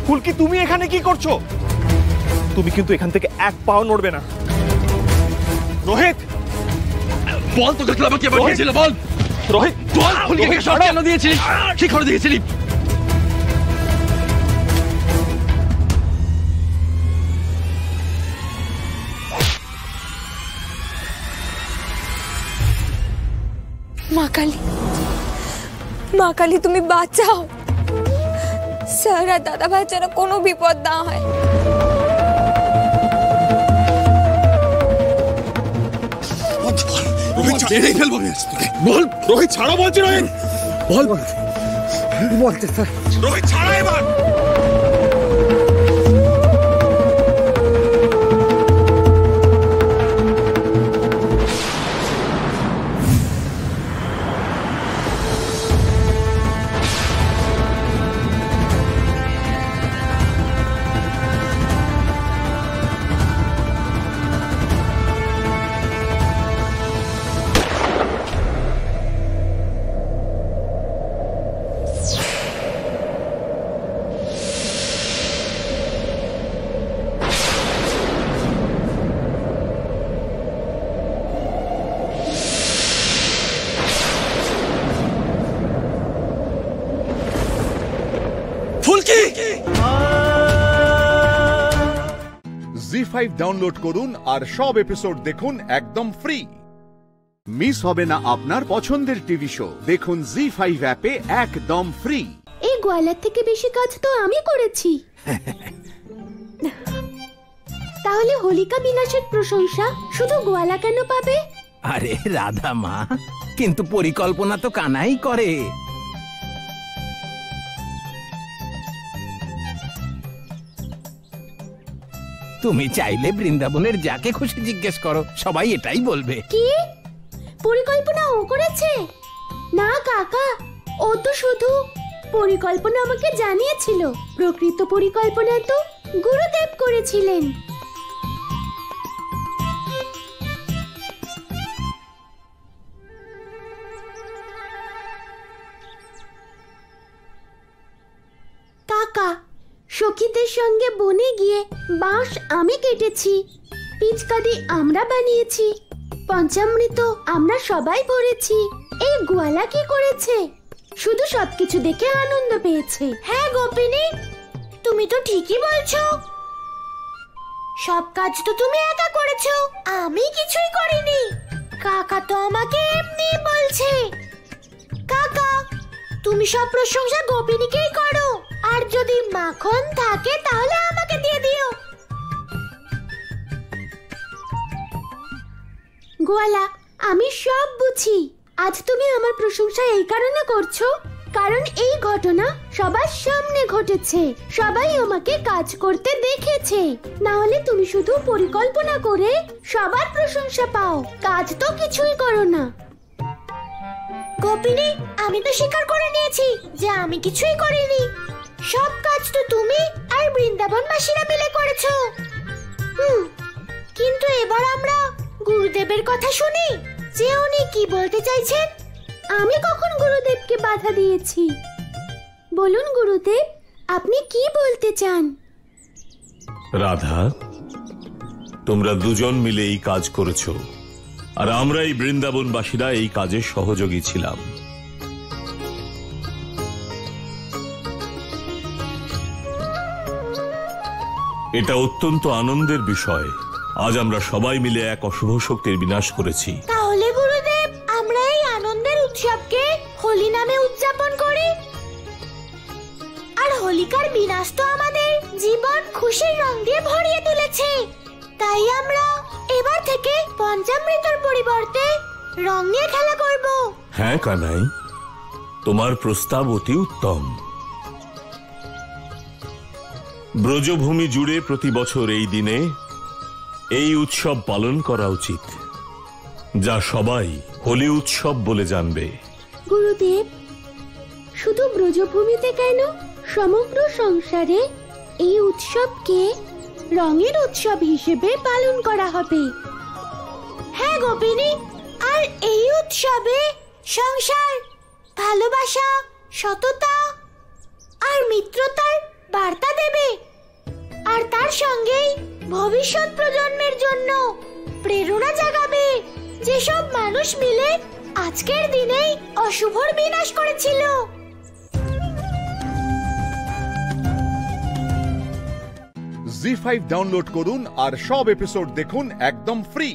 ফুলকি তুমি এখানে কি করছো? তুমি কিন্তু এখান থেকে এক পাও নড়বে না। রোহিত, বল তোকে ক্লাবে কে পাঠিয়েছিল? বল রোহিত, বল ফুলকিকে শট কেন দিয়েছিলি? কি করে দিয়েছিলি? মা কালী, মা কালী তুমি বাঁচাও, স্যার আর দাদা ভাই যেন কোনো বিপদ না হয়। বল রোহিত ছাড়া বলছি। রোহিত বল বলতে স্যার। রোহিত ছাড়া এবার। জি5 ডাউনলোড করুন আর সব এপিসোড দেখুন একদম ফ্রি। মিস হবে না আপনার পছন্দের টিভি শো, দেখুন জি5 অ্যাপে একদম ফ্রি। এই গোয়ালার থেকে বেশি কাজ তো আমি করেছি। তাহলে হোলিকা বিলাসের প্রশংসা শুধু গোয়ালা কেন পাবে? আরে রাধা মা, কিন্তু পরিকল্পনা তো কানাই করে। তুমি চাইলে বৃন্দাবনের যাকে খুশি জিজ্ঞেস করো, সবাই এটাই বলবে। কি পরিকল্পনা ও করেছে? না কাকা, ও তো শুধু পরিকল্পনা আমাকে জানিয়েছিল, প্রকৃত পরিকল্পনা তো গুরুদেব করেছিলেন। কাকা, সখীদের সঙ্গে বনে গিয়ে বাঁশ আমি কেটেছি, পিচকারি আমরা বানিয়েছি, পঞ্চামৃত আমরা সবাই ভরেছি। এই গোয়ালা কি করেছে? শুধু সবকিছু দেখে আনন্দ পেয়েছে। হ্যাঁ গোপিনী, তুমি তো ঠিকই বলছো। সব কাজ তো তুমি একা করেছো, আমি কিছুই করিনি। কাকা তো আমাকে এমনি বলছে। কাকা, তুমি সব প্রশংসা গোপিনীকেই করো, আর যদি মাখন থাকে তাহলে আমাকে দিয়ে দিও। গোয়ালা, আমি সব বুঝি। আজ তুমি আমার প্রশংসা এই কারণে করছো কারণ এই ঘটনা সবার সামনে ঘটেছে, সবাই আমাকে কাজ করতে দেখেছে। না হলে তুমি শুধু পরিকল্পনা করে সবার প্রশংসা পাও, কাজ তো কিছুই করো না। গোপিনী, আমি তো স্বীকার করে নিয়েছি যে আমি কিছুই করিনি। সব কাজ তো তুমি আর বৃন্দাবনবাসীরা মিলে করেছো। কিন্তু এবার আমরা গুরুদেবের কথা শুনি যে উনি কি বলতে চাইছেন। আমি কখন গুরুদেবকে বাধা দিয়েছি? বলুন গুরুদেব, আপনি কি বলতে চান? রাধা, তোমরা দুজন মিলে এই কাজ করেছো, আর আমরা এই বৃন্দাবনবাসীরা এই কাজে সহযোগী ছিলাম। এটা অত্যন্ত আনন্দের বিষয়। আজ আমরা সবাই মিলে এক অশুভ শক্তির বিনাশ করেছি। তাহলে গুরুদেব, আমরা এই আনন্দের উৎসবকে হোলি নামে উদযাপন করি। আর হোলিকার বিনাশ তো আমাদের জীবন খুশির রং দিয়ে ভরিয়ে তুলেছে। তাই আমরা এবার থেকে পঞ্চামৃতর পরিবর্তে রং নিয়ে খেলা করব। হ্যাঁ কানাই, তোমার প্রস্তাব অতি উত্তম। ব্রজভূমি জুড়ে প্রতি বছর এই দিনে এই উৎসব পালন করা উচিত, যা সবাই হোলি উৎসব বলে জানবে। গুরুদেব, শুধু ব্রজভূমিতে কেন, সমগ্র সংসারে এই উৎসবকে রঙের উৎসব হিসেবে পালন করা হবে। হ্যাঁ গোপিনী, আর এই উৎসবে সংসার, ভালোবাসা, সততা আর মিত্রতার বার্তা দেবে। আর তার সঙ্গেই ভবিষ্যৎ প্রজন্মের জন্য প্রেরণা জাগাবে, যেসব মানুষ মিলে আজকের দিনেই অশুভর বিনাশ করেছিল। জি5 ডাউনলোড করুন আর সব এপিসোড দেখুন একদম ফ্রি।